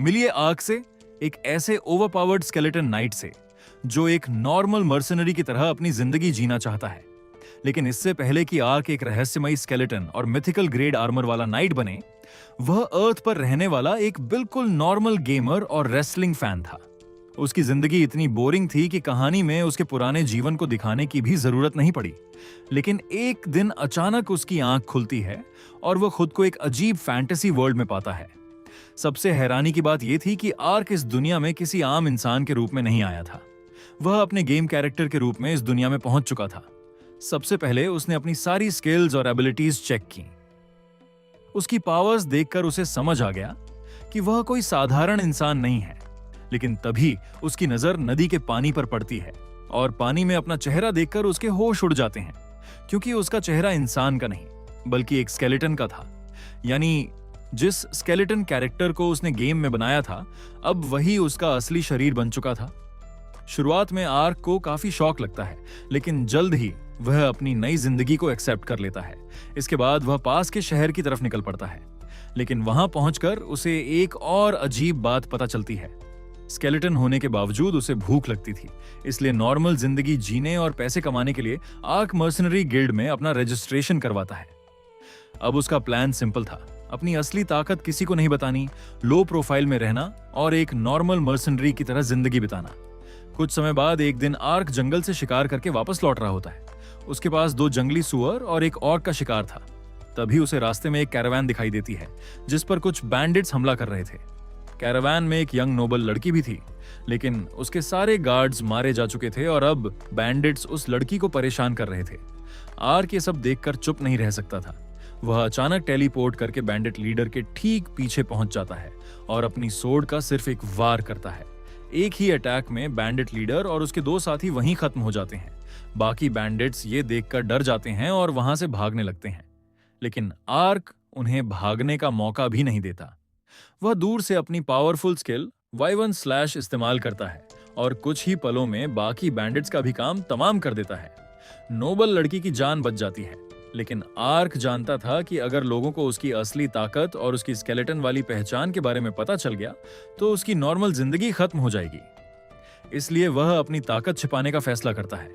मिलिए आर्क से, एक ऐसे ओवरपावर्ड स्केलेटन नाइट से जो एक नॉर्मल मर्सनरी की तरह अपनी जिंदगी जीना चाहता है। लेकिन इससे पहले कि आर्क एक रहस्यमयी स्केलेटन और मिथिकल ग्रेड आर्मर वाला नाइट बने, वह अर्थ पर रहने वाला एक बिल्कुल नॉर्मल गेमर और रेसलिंग फैन था। उसकी जिंदगी इतनी बोरिंग थी कि कहानी में उसके पुराने जीवन को दिखाने की भी जरूरत नहीं पड़ी। लेकिन एक दिन अचानक उसकी आंख खुलती है और वह खुद को एक अजीब फैंटेसी वर्ल्ड में पाता है। सबसे हैरानी की बात यह थी कि आर्क इस दुनिया में किसी आम इंसान के रूप में नहीं आया था। वह अपने गेम कैरेक्टर के रूप में इस दुनिया में पहुंच चुका था। सबसे पहले उसने अपनी सारी स्किल्स और एबिलिटीज चेक की। उसकी पावर्स देखकर उसे समझ आ गया कि वह कोई साधारण इंसान नहीं है। लेकिन तभी उसकी नजर नदी के पानी पर पड़ती है और पानी में अपना चेहरा देखकर उसके होश उड़ जाते हैं, क्योंकि उसका चेहरा इंसान का नहीं बल्कि एक स्केलेटन का था। यानी जिस स्केलेटन कैरेक्टर को उसने गेम में बनाया था, अब वही उसका असली शरीर बन चुका था। शुरुआत में आर्क को काफी शौक लगता है, लेकिन जल्द ही वह अपनी नई जिंदगी को एक्सेप्ट कर लेता है। इसके बाद वह पास के शहर की तरफ निकल पड़ता है, लेकिन वहां पहुंचकर उसे एक और अजीब बात पता चलती है। स्केलेटन होने के बावजूद उसे भूख लगती थी, इसलिए नॉर्मल जिंदगी जीने और पैसे कमाने के लिए आर्क मर्सनरी गिल्ड में अपना रजिस्ट्रेशन करवाता है। अब उसका प्लान सिंपल था, अपनी असली ताकत किसी को नहीं बतानी, लो प्रोफाइल में रहना और एक नॉर्मल मर्सनरी की तरह जिंदगी बिताना। कुछ समय बाद एक दिन आर्क जंगल से शिकार करके वापस लौट रहा होता है। उसके पास 2 जंगली सुअर और एक ऑर्क का शिकार था। तभी उसे रास्ते में एक कैरावान दिखाई देती है जिस पर कुछ बैंडिट्स हमला कर रहे थे। कैरावान में एक यंग नोबल लड़की भी थी, लेकिन उसके सारे गार्ड्स मारे जा चुके थे और अब बैंडिट्स उस लड़की को परेशान कर रहे थे। आर्क ये सब देखकर चुप नहीं रह सकता था। वह अचानक टेलीपोर्ट करके बैंडिट लीडर के ठीक पीछे पहुंच जाता है और अपनी सोर्ड का सिर्फ एक वार करता है। एक ही अटैक में बैंडिट लीडर और उसके 2 साथी वहीं खत्म हो जाते हैं। बाकी बैंडिट्स ये देखकर डर जाते हैं और वहां से भागने लगते हैं, लेकिन आर्क उन्हें भागने का मौका भी नहीं देता। वह दूर से अपनी पावरफुल स्किल वाइवन स्लैश इस्तेमाल करता है और कुछ ही पलों में बाकी बैंडिट्स का भी काम तमाम कर देता है। नोबल लड़की की जान बच जाती है, लेकिन आर्क जानता था कि अगर लोगों को उसकी असली ताकत और उसकी स्केलेटन वाली पहचान के बारे में पता चल गया तो उसकी नॉर्मल जिंदगी खत्म हो जाएगी। इसलिए वह अपनी ताकत छिपाने का फैसला करता है।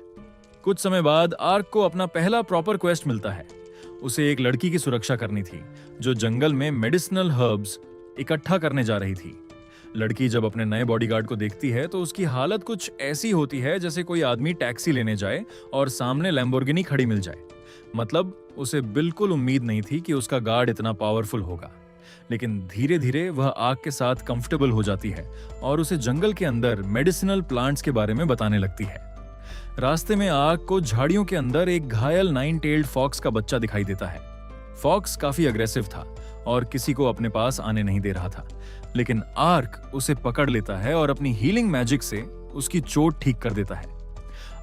कुछ समय बाद आर्क को अपना पहला प्रॉपर क्वेस्ट मिलता है। उसे एक लड़की की सुरक्षा करनी थी जो जंगल में मेडिसिनल हर्ब्स इकट्ठा करने जा रही थी। लड़की जब अपने नए बॉडीगार्ड को देखती है तो उसकी हालत कुछ ऐसी होती है जैसे कोई आदमी टैक्सी लेने जाए और सामने लैम्बोर्गिनी खड़ी मिल जाए। मतलब उसे बिल्कुल उम्मीद नहीं थी कि उसका गार्ड इतना पावरफुल होगा। लेकिन धीरे धीरे वह आग के साथ कंफर्टेबल हो जाती है और उसे जंगल के अंदर मेडिसिनल प्लांट्स के बारे में बताने लगती है। रास्ते में आग को झाड़ियों के अंदर एक घायल 9-tailed फॉक्स का बच्चा दिखाई देता है। फॉक्स काफी अग्रेसिव था और किसी को अपने पास आने नहीं दे रहा था, लेकिन आर्क उसे पकड़ लेता है और अपनी हीलिंग मैजिक से उसकी चोट ठीक कर देता है।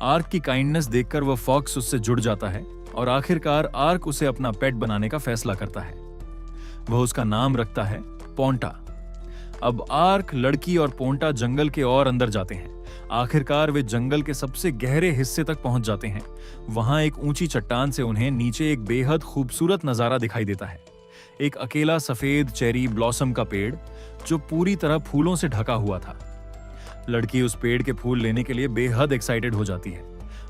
आर्क की काइंडनेस देखकर वह फॉक्स उससे जुड़ जाता है और आखिरकार आर्क उसे अपना पेट बनाने का फैसला करता है। वह उसका नाम रखता है पोंटा। अब आर्क, लड़की और पोंटा जंगल के और अंदर जाते हैं। आखिरकार वे जंगल के सबसे गहरे हिस्से तक पहुंच जाते हैं। वहां एक ऊंची चट्टान से उन्हें नीचे एक बेहद खूबसूरत नजारा दिखाई देता है। एक अकेला सफेद चेरी ब्लॉसम का पेड़ जो पूरी तरह फूलों से ढका हुआ था। लड़की उस पेड़ के फूल लेने के लिए बेहद एक्साइटेड हो जाती है।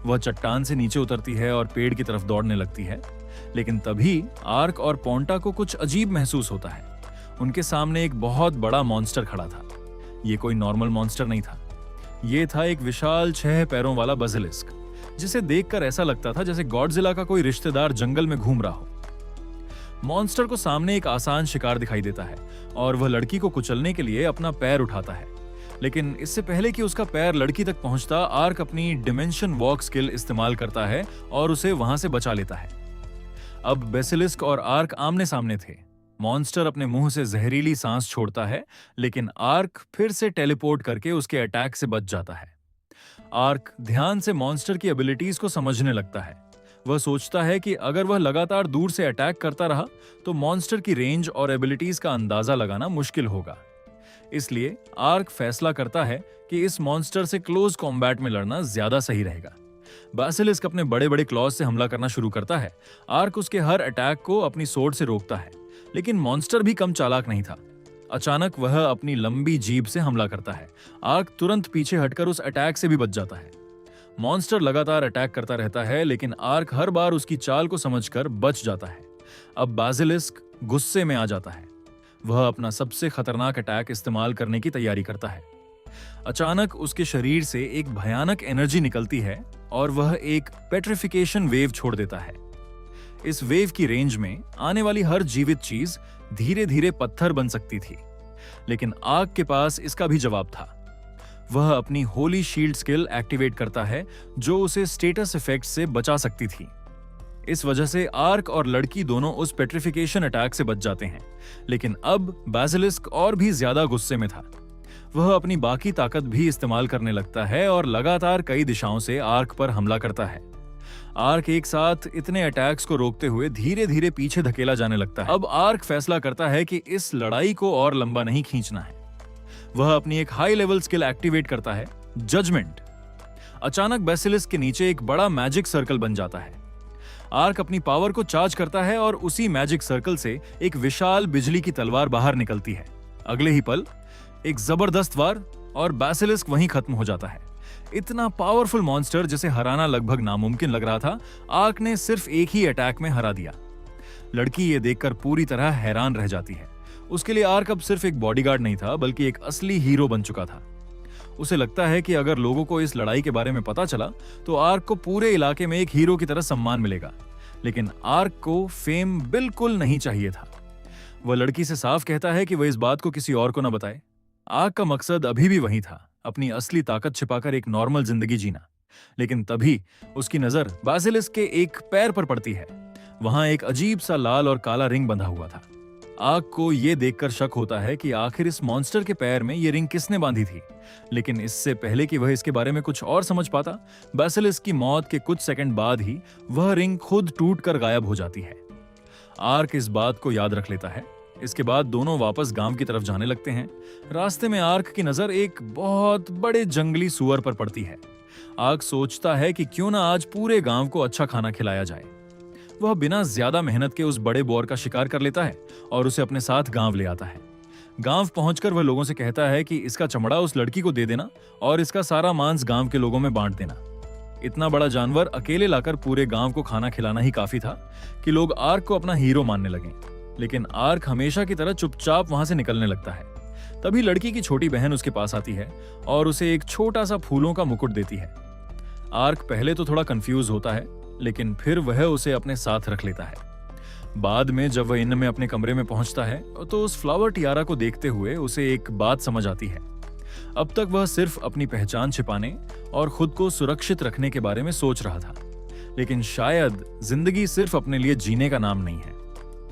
वह चट्टान से नीचे उतरती है और पेड़ की तरफ दौड़ने लगती है, लेकिन तभी आर्क और पोंटा को कुछ अजीब महसूस होता है। उनके सामने एक बहुत बड़ा मॉन्स्टर खड़ा था। ये कोई नॉर्मल मॉन्स्टर नहीं था। ये था एक विशाल 6 पैरों वाला बसिलिस्क, जिसे देखकर ऐसा लगता था जैसे गॉडजिला का कोई रिश्तेदार जंगल में घूम रहा हो। मॉन्स्टर को सामने एक आसान शिकार दिखाई देता है और वह लड़की को कुचलने के लिए अपना पैर उठाता है, लेकिन इससे पहले कि उसका पैर लड़की तक पहुंचता, आर्क अपनी डिमेंशन वॉक स्किल इस्तेमाल करता है और उसे वहां से बचा लेता है। अब बेसिलिस्क और आर्क आमने सामने थे। मॉन्स्टर अपने मुंह से जहरीली सांस छोड़ता है, लेकिन आर्क फिर से टेलीपोर्ट करके उसके अटैक से बच जाता है। आर्क ध्यान से मॉन्स्टर की एबिलिटीज को समझने लगता है। वह सोचता है कि अगर वह लगातार दूर से अटैक करता रहा तो मॉन्स्टर की रेंज और एबिलिटीज का अंदाजा लगाना मुश्किल होगा। इसलिए आर्क फैसला करता है कि इस मॉन्स्टर से क्लोज कॉम्बैट में लड़ना ज्यादा सही रहेगा। बेसिलिस्क अपने बड़े बड़े क्लॉज से हमला करना शुरू करता है। आर्क उसके हर अटैक को अपनी सोर्ड से रोकता है, लेकिन मॉन्स्टर भी कम चालाक नहीं था। अचानक वह अपनी लंबी जीभ से हमला करता है। आर्क तुरंत पीछे हटकर उस अटैक से भी बच जाता है। मॉन्स्टर लगातार अटैक करता रहता है, लेकिन आर्क हर बार उसकी चाल को समझकर बच जाता है। अब बेसिलिस्क गुस्से में आ जाता है। वह अपना सबसे खतरनाक अटैक इस्तेमाल करने की तैयारी करता है। अचानक उसके शरीर से एक भयानक एनर्जी निकलती है और वह एक पेट्रिफिकेशन वेव छोड़ देता है। इस वेव की रेंज में आने वाली हर जीवित चीज धीरे धीरे पत्थर बन सकती थी, लेकिन आर्क के पास इसका भी जवाब था। वह अपनी होली शील्ड स्किल एक्टिवेट करता है, जो उसे स्टेटस इफेक्ट से बचा सकती थी। इस वजह से आर्क और लड़की दोनों उस पेट्रिफिकेशन अटैक से बच जाते हैं, लेकिन अब बेसिलिस्क और भी ज्यादा गुस्से में था। वह अपनी बाकी ताकत भी इस्तेमाल करने लगता है और लगातार कई दिशाओं से आर्क पर हमला करता है। आर्क एक साथ इतने अटैक्स को रोकते हुए धीरे धीरे पीछे धकेला जाने लगता है। अब आर्क फैसला करता है कि इस लड़ाई को और लंबा नहीं खींचना है। वह अपनी एक हाई लेवल स्किल एक्टिवेट करता है, जजमेंट। अचानक बेसिलिस्क के नीचे एक बड़ा मैजिक सर्कल बन जाता है। आर्क अपनी पावर को चार्ज करता है और उसी मैजिक सर्कल से एक विशाल बिजली की तलवार बाहर निकलती है। अगले ही पल एक जबरदस्त वार और बेसिलिस्क वहीं खत्म हो जाता है। इतना पावरफुल मॉन्स्टर जिसे हराना लगभग नामुमकिन लग रहा था, आर्क ने सिर्फ एक ही अटैक में हरा दिया। लड़की ये देखकर पूरी तरह हैरान रह जाती है। उसके लिए आर्क अब सिर्फ एक बॉडीगार्ड नहीं था, बल्कि एक असली हीरो बन चुका था। उसे लगता है कि अगर लोगों को इस लड़ाई के बारे में पता चला तो आर्क को पूरे इलाके में एक हीरो की तरह सम्मान मिलेगा। लेकिन आर्क को फेम बिल्कुल नहीं चाहिए था। वह लड़की से साफ कहता है कि वह इस बात को किसी और को न बताए। आर्क का मकसद अभी भी वही था, अपनी असली ताकत छिपाकर एक नॉर्मल जिंदगी जीना। लेकिन तभी उसकी नजर बेसिलिस्क के एक पैर पर पड़ती है। वहां एक अजीब सा लाल और काला रिंग बंधा हुआ था। आर्क को यह देखकर शक होता है कि आखिर इस मॉन्स्टर के पैर में यह रिंग किसने बांधी थी। लेकिन इससे पहले कि वह इसके बारे में कुछ और समझ पाता, बेसिलिस्क की मौत के कुछ सेकंड बाद ही वह रिंग खुद टूटकर गायब हो जाती है। आर्क इस बात को याद रख लेता है। इसके बाद दोनों वापस गांव की तरफ जाने लगते हैं। रास्ते में आर्क की नजर एक बहुत बड़े जंगली सुअर पर पड़ती है। आर्क सोचता है कि क्यों ना आज पूरे गांव को अच्छा खाना खिलाया जाए। वह बिना ज्यादा मेहनत के उस बड़े बोर का शिकार कर लेता है और उसे अपने साथ गांव ले आता है। गांव पहुंचकर वह लोगों से कहता है कि इसका चमड़ा उस लड़की को दे देना और इसका सारा मांस गांव के लोगों में बांट देना। इतना बड़ा जानवर अकेले लाकर पूरे गांव को खाना खिलाना ही काफी था कि लोग आर्क को अपना हीरो मानने लगे। लेकिन आर्क हमेशा की तरह चुपचाप वहां से निकलने लगता है। तभी लड़की की छोटी बहन उसके पास आती है और उसे एक छोटा सा फूलों का मुकुट देती है। आर्क पहले तो थोड़ा कंफ्यूज होता है, लेकिन फिर वह उसे अपने साथ रख लेता है। बाद में जब वह इन में अपने कमरे में पहुंचता है तो उस फ्लावर टियारा को देखते हुए उसे एक बात समझ आती है। अब तक वह सिर्फ अपनी पहचान छिपाने और खुद को सुरक्षित रखने के बारे में सोच रहा था, लेकिन शायद जिंदगी सिर्फ अपने लिए जीने का नाम नहीं है।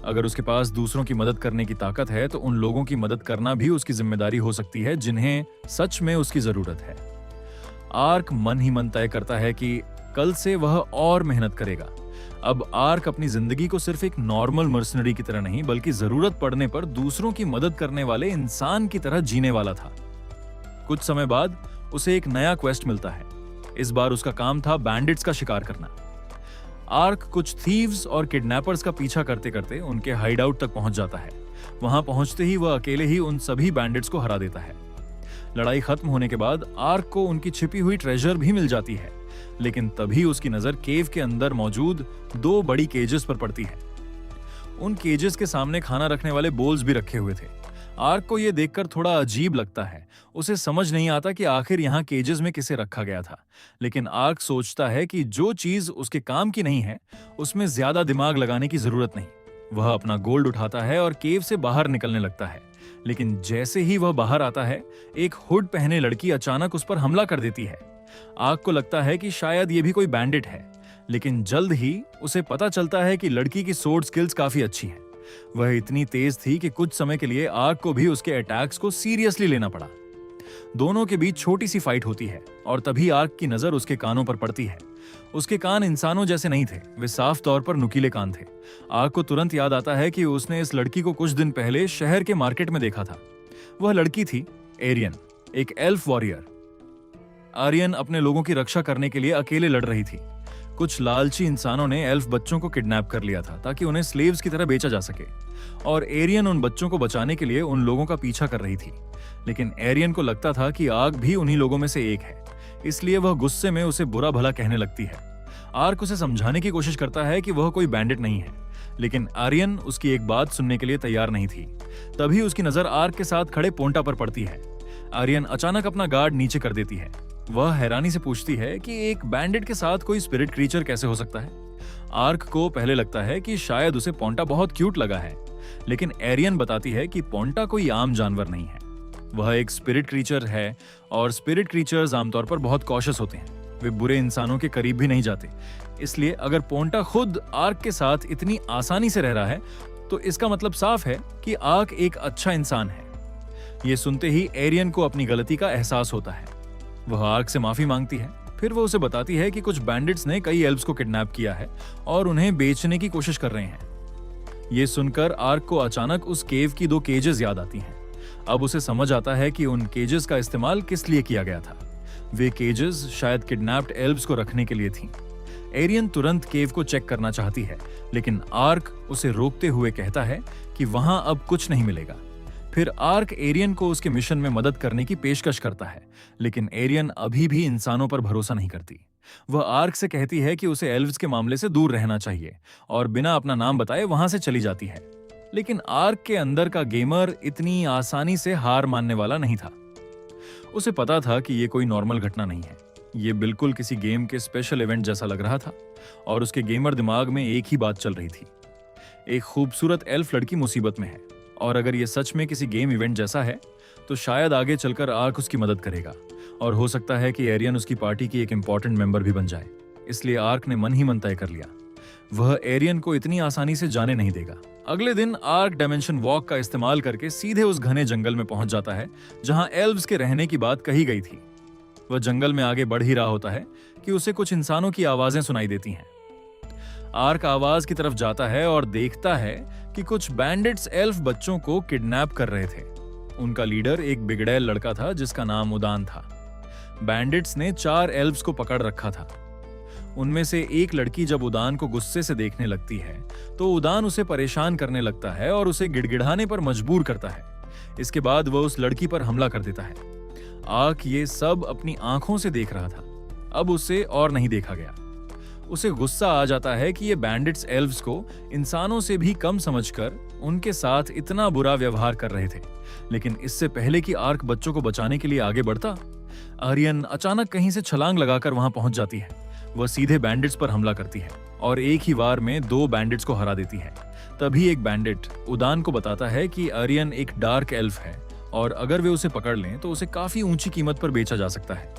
अगर उसके पास दूसरों की मदद करने की ताकत है तो उन लोगों की मदद करना भी उसकी जिम्मेदारी हो सकती है जिन्हें सच में उसकी जरूरत है। आर्क मन ही मन तय करता है कि कल से वह और मेहनत करेगा। अब आर्क अपनी जिंदगी को सिर्फ एक नॉर्मल मर्सनरी की तरह नहीं, बल्कि जरूरत पड़ने पर दूसरों की मदद करने वाले इंसान की तरह जीने वाला था। कुछ समय बाद उसे एक नया क्वेस्ट मिलता है। इस बार उसका काम था बैंडिट्स का शिकार करना। आर्क कुछ थीव्स और किडनैपर्स का पीछा करते करते उनके हाइडआउट तक पहुंच जाता है। वहां पहुंचते ही वह अकेले ही उन सभी बैंडिट्स को हरा देता है। लड़ाई खत्म होने के बाद आर्क को उनकी छिपी हुई ट्रेजर भी मिल जाती है, लेकिन तभी उसकी नजर केव के अंदर मौजूद 2 बड़ी केजेस पर पड़ती है। उन केजेस के सामने खाना रखने वाले बोल्स भी रखे हुए थे। आर्क को यह देखकर थोड़ा अजीब लगता है। उसे समझ नहीं आता कि आखिर यहाँ केजेस में किसे रखा गया था, लेकिन आर्क सोचता है कि जो चीज उसके काम की नहीं है उसमें ज्यादा दिमाग लगाने की जरूरत नहीं। वह अपना गोल्ड उठाता है और केव से बाहर निकलने लगता है, लेकिन जैसे ही वह बाहर आता है एक हुड पहने लड़की अचानक उस पर हमला कर देती है। आर्क को लगता है कि शायद ये भी कोई बैंडिट है, लेकिन जल्द ही उसे पता चलता है कि लड़की की स्वॉर्ड स्किल्स काफी अच्छी हैं। वह इतनी तेज थी कि कुछ समय के लिए आर्क को भी उसके अटैक्स को सीरियसली लेना पड़ा। दोनों के बीच छोटी सी फाइट होती है और तभी आर्क की नजर उसके कानों पर पड़ती है। उसके कान इंसानों जैसे नहीं थे, वे साफ तौर पर नुकीले कान थे। आर्क को तुरंत याद आता है कि उसने इस लड़की को कुछ दिन पहले शहर के मार्केट में देखा था। वह लड़की थी एरियन, एक एल्फ वॉरियर। आर्यन अपने लोगों की रक्षा करने के लिए अकेले लड़ रही थी। कुछ लालची इंसानों ने एल्फ बच्चों को किडनैप कर लिया था ताकि उन्हें स्लेव्स की तरह बेचा जा सके, और एरियन उन बच्चों को बचाने के लिए उन लोगों का पीछा कर रही थी। लेकिन एरियन को लगता था कि आर्क भी उन्हीं लोगों में से एक है, इसलिए वह गुस्से में उसे बुरा भला कहने लगती है। आर्क उसे समझाने की कोशिश करता है कि वह कोई बैंडिट नहीं है, लेकिन आर्यन उसकी एक बात सुनने के लिए तैयार नहीं थी। तभी उसकी नजर आर्क के साथ खड़े पोंटा पर पड़ती है। आर्यन अचानक अपना गार्ड नीचे कर देती है। वह हैरानी से पूछती है कि एक बैंडिट के साथ कोई स्पिरिट क्रीचर कैसे हो सकता है। आर्क को पहले लगता है कि शायद उसे पोंटा बहुत क्यूट लगा है, लेकिन एरियन बताती है कि पोंटा कोई आम जानवर नहीं है, वह एक स्पिरिट क्रीचर है, और स्पिरिट क्रीचर्स आमतौर पर बहुत कॉशियस होते हैं। वे बुरे इंसानों के करीब भी नहीं जाते। इसलिए अगर पोंटा खुद आर्क के साथ इतनी आसानी से रह रहा है, तो इसका मतलब साफ है कि आर्क एक अच्छा इंसान है। यह सुनते ही एरियन को अपनी गलती का एहसास होता है। वह आर्क से माफी मांगती है। फिर वो उसे बताती है कि कुछ बैंडिट्स ने कई एल्व्स को किडनैप किया है और उन्हें बेचने की कोशिश कर रहे हैं। ये सुनकर आर्क को अचानक उस केव की 2 केजेस याद आती हैं। अब उसे समझ आता है कि उन केजेस का इस्तेमाल किस लिए किया गया था। वे केजेस शायद किडनैप्ड एल्व्स को रखने के लिए थीं। एरियन तुरंत केव को चेक करना चाहती है, लेकिन आर्क उसे रोकते हुए कहता है कि वहां अब कुछ नहीं मिलेगा। फिर आर्क एरियन को उसके मिशन में मदद करने की पेशकश करता है, लेकिन एरियन अभी भी इंसानों पर भरोसा नहीं करती। वह आर्क से कहती है कि उसे एल्व्स के मामले से दूर रहना चाहिए, और बिना अपना नाम बताए वहां से चली जाती है। लेकिन आर्क के अंदर का गेमर इतनी आसानी से हार मानने वाला नहीं था। उसे पता था कि यह कोई नॉर्मल घटना नहीं है। ये बिल्कुल किसी गेम के स्पेशल इवेंट जैसा लग रहा था, और उसके गेमर दिमाग में एक ही बात चल रही थी। एक खूबसूरत एल्फ लड़की मुसीबत में है, और अगर ये सच में किसी गेम इवेंट जैसा है, तो शायद आगे चलकर आर्क उसकी मदद करेगा, और हो सकता है कि एरियन उसकी पार्टी की एक इंपॉर्टेंट मेंबर भी बन जाए। इसलिए आर्क ने मन ही मन तय कर लिया, वह एरियन को इतनी आसानी से जाने नहीं देगा। अगले दिन आर्क डायमेंशन वॉक का इस्तेमाल करके सीधे उस घने जंगल में पहुंच जाता है जहां एल्व्स के रहने की बात कही गई थी। वह जंगल में आगे बढ़ ही रहा होता है कि उसे कुछ इंसानों की आवाजें सुनाई देती हैं। आर्क आवाज की तरफ जाता है और देखता है कि कुछ बैंडिट्स एल्फ बच्चों को किडनैप कर रहे थे। उनका लीडर एक बिगड़ैल लड़का था जिसका नाम उदान था। बैंडिट्स ने 4 एल्व्स को पकड़ रखा था। उनमें से एक लड़की जब उदान को गुस्से से देखने लगती है, तो उदान उसे परेशान करने लगता है और उसे गिड़गिड़ाने पर मजबूर करता है। इसके बाद वह उस लड़की पर हमला कर देता है। आर्क ये सब अपनी आंखों से देख रहा था। अब उसे और नहीं देखा गया। उसे गुस्सा आ जाता है कि ये बैंडिट्स एल्व्स को इंसानों से भी कम समझकर उनके साथ इतना बुरा व्यवहार कर रहे थे। लेकिन इससे पहले कि आर्क बच्चों को बचाने के लिए आगे बढ़ता, आर्यन अचानक कहीं से छलांग लगाकर वहां पहुंच जाती है। वह सीधे बैंडिट्स पर हमला करती है और एक ही वार में 2 बैंडिट्स को हरा देती है। तभी एक बैंडिट उदान को बताता है कि आर्यन एक डार्क एल्फ है, और अगर वे उसे पकड़ लें तो उसे काफी ऊंची कीमत पर बेचा जा सकता है।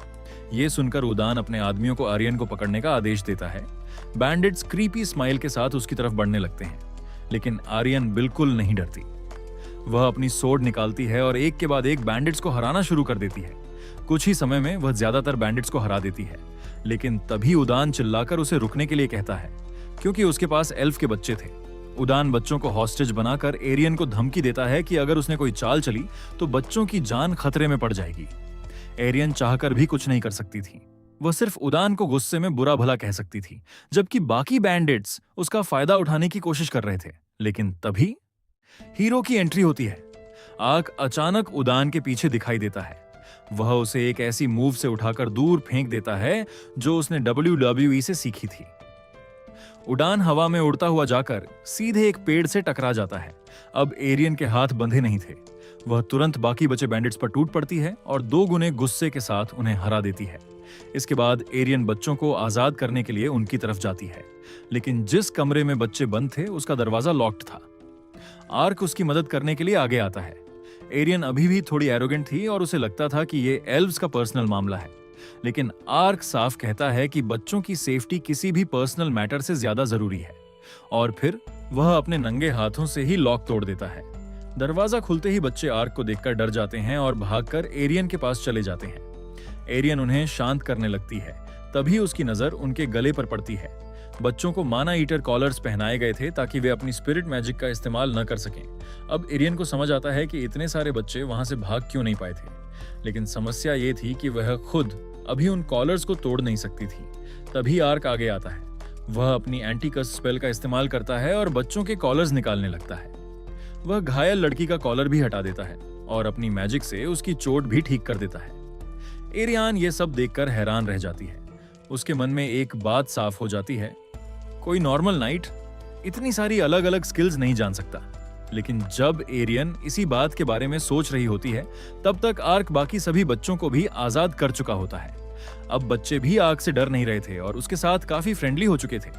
ये सुनकर उदान अपने आदमियों को आर्यन को पकड़ने का आदेश देता है। बैंडिट्स क्रीपी स्माइल के साथ उसकी तरफ बढ़ने लगते हैं, लेकिन आर्यन बिल्कुल नहीं डरती। वह अपनी सोर्ड निकालती है और एक के बाद एक बैंडिट्स को हराना शुरू कर देती है। कुछ ही समय में वह ज्यादातर बैंडिट्स को हरा देती है, लेकिन तभी उदान चिल्लाकर उसे रुकने के लिए कहता है, क्योंकि उसके पास एल्फ के बच्चे थे। उदान बच्चों को हॉस्टेज बनाकर एरियन को धमकी देता है कि अगर उसने कोई चाल चली तो बच्चों की जान खतरे में पड़ जाएगी। एरियन चाहकर भी कुछ नहीं कर सकती थी। वह सिर्फ उदान को गुस्से में बुरा भला कह सकती थी, जबकि बाकी बैंडिट्स उसका फायदा उठाने की कोशिश कर रहे थे। लेकिन तभी हीरो की एंट्री होती है। आर्क अचानक उदान के पीछे दिखाई देता है। वह उसे एक ऐसी मूव से उठाकर दूर फेंक देता है जो उसने WWE से सीखी थी। उड़ान हवा में उड़ता हुआ जाकर सीधे एक पेड़ से टकरा जाता है। अब एरियन के हाथ बंधे नहीं थे। वह तुरंत बाकी बचे बैंडिट्स पर टूट पड़ती है और 2 गुने गुस्से के साथ उन्हें हरा देती है। इसके बाद एरियन बच्चों को आजाद करने के लिए उनकी तरफ जाती है, लेकिन जिस कमरे में बच्चे बंद थे उसका दरवाजा लॉक्ड था। आर्क उसकी मदद करने के लिए आगे आता है। एरियन अभी भी थोड़ी एरोगेंट थी और उसे लगता था कि ये एल्व्स का पर्सनल मामला है, लेकिन आर्क साफ कहता है कि बच्चों की सेफ्टी किसी भी पर्सनल मैटर से ज्यादा जरूरी है, और फिर वह अपने नंगे हाथों से ही लॉक तोड़ देता है। दरवाजा खुलते ही बच्चे आर्क को देखकर डर जाते हैं और भागकर एरियन के पास चले जाते हैं। एरियन उन्हें शांत करने लगती है। तभी उसकी नजर उनके गले पर पड़ती है। बच्चों को माना ईटर कॉलर्स पहनाए गए थे ताकि वे अपनी स्पिरिट मैजिक का इस्तेमाल न कर सकें। अब एरियन को समझ आता है कि इतने सारे बच्चे वहां से भाग क्यों नहीं पाए थे, लेकिन समस्या ये थी कि वह खुद अभी उन कॉलर्स को तोड़ नहीं सकती थी। तभी आर्क आगे आता है। वह अपनी एंटी-कस स्पेल का इस्तेमाल करता है और बच्चों के कॉलर्स निकालने लगता है। वह घायल लड़की का कॉलर भी हटा देता है और अपनी मैजिक से उसकी चोट भी ठीक कर देता है। एरियान ये सब देखकर हैरान रह जाती है। उसके मन में एक बात साफ हो जाती है, कोई नॉर्मल नाइट इतनी सारी अलग अलग स्किल्स नहीं जान सकता। लेकिन जब एरियन इसी बात के बारे में सोच रही होती है, तब तक आर्क बाकी सभी बच्चों को भी आजाद कर चुका होता है। अब बच्चे भी आर्क से डर नहीं रहे थे और उसके साथ काफी फ्रेंडली हो चुके थे।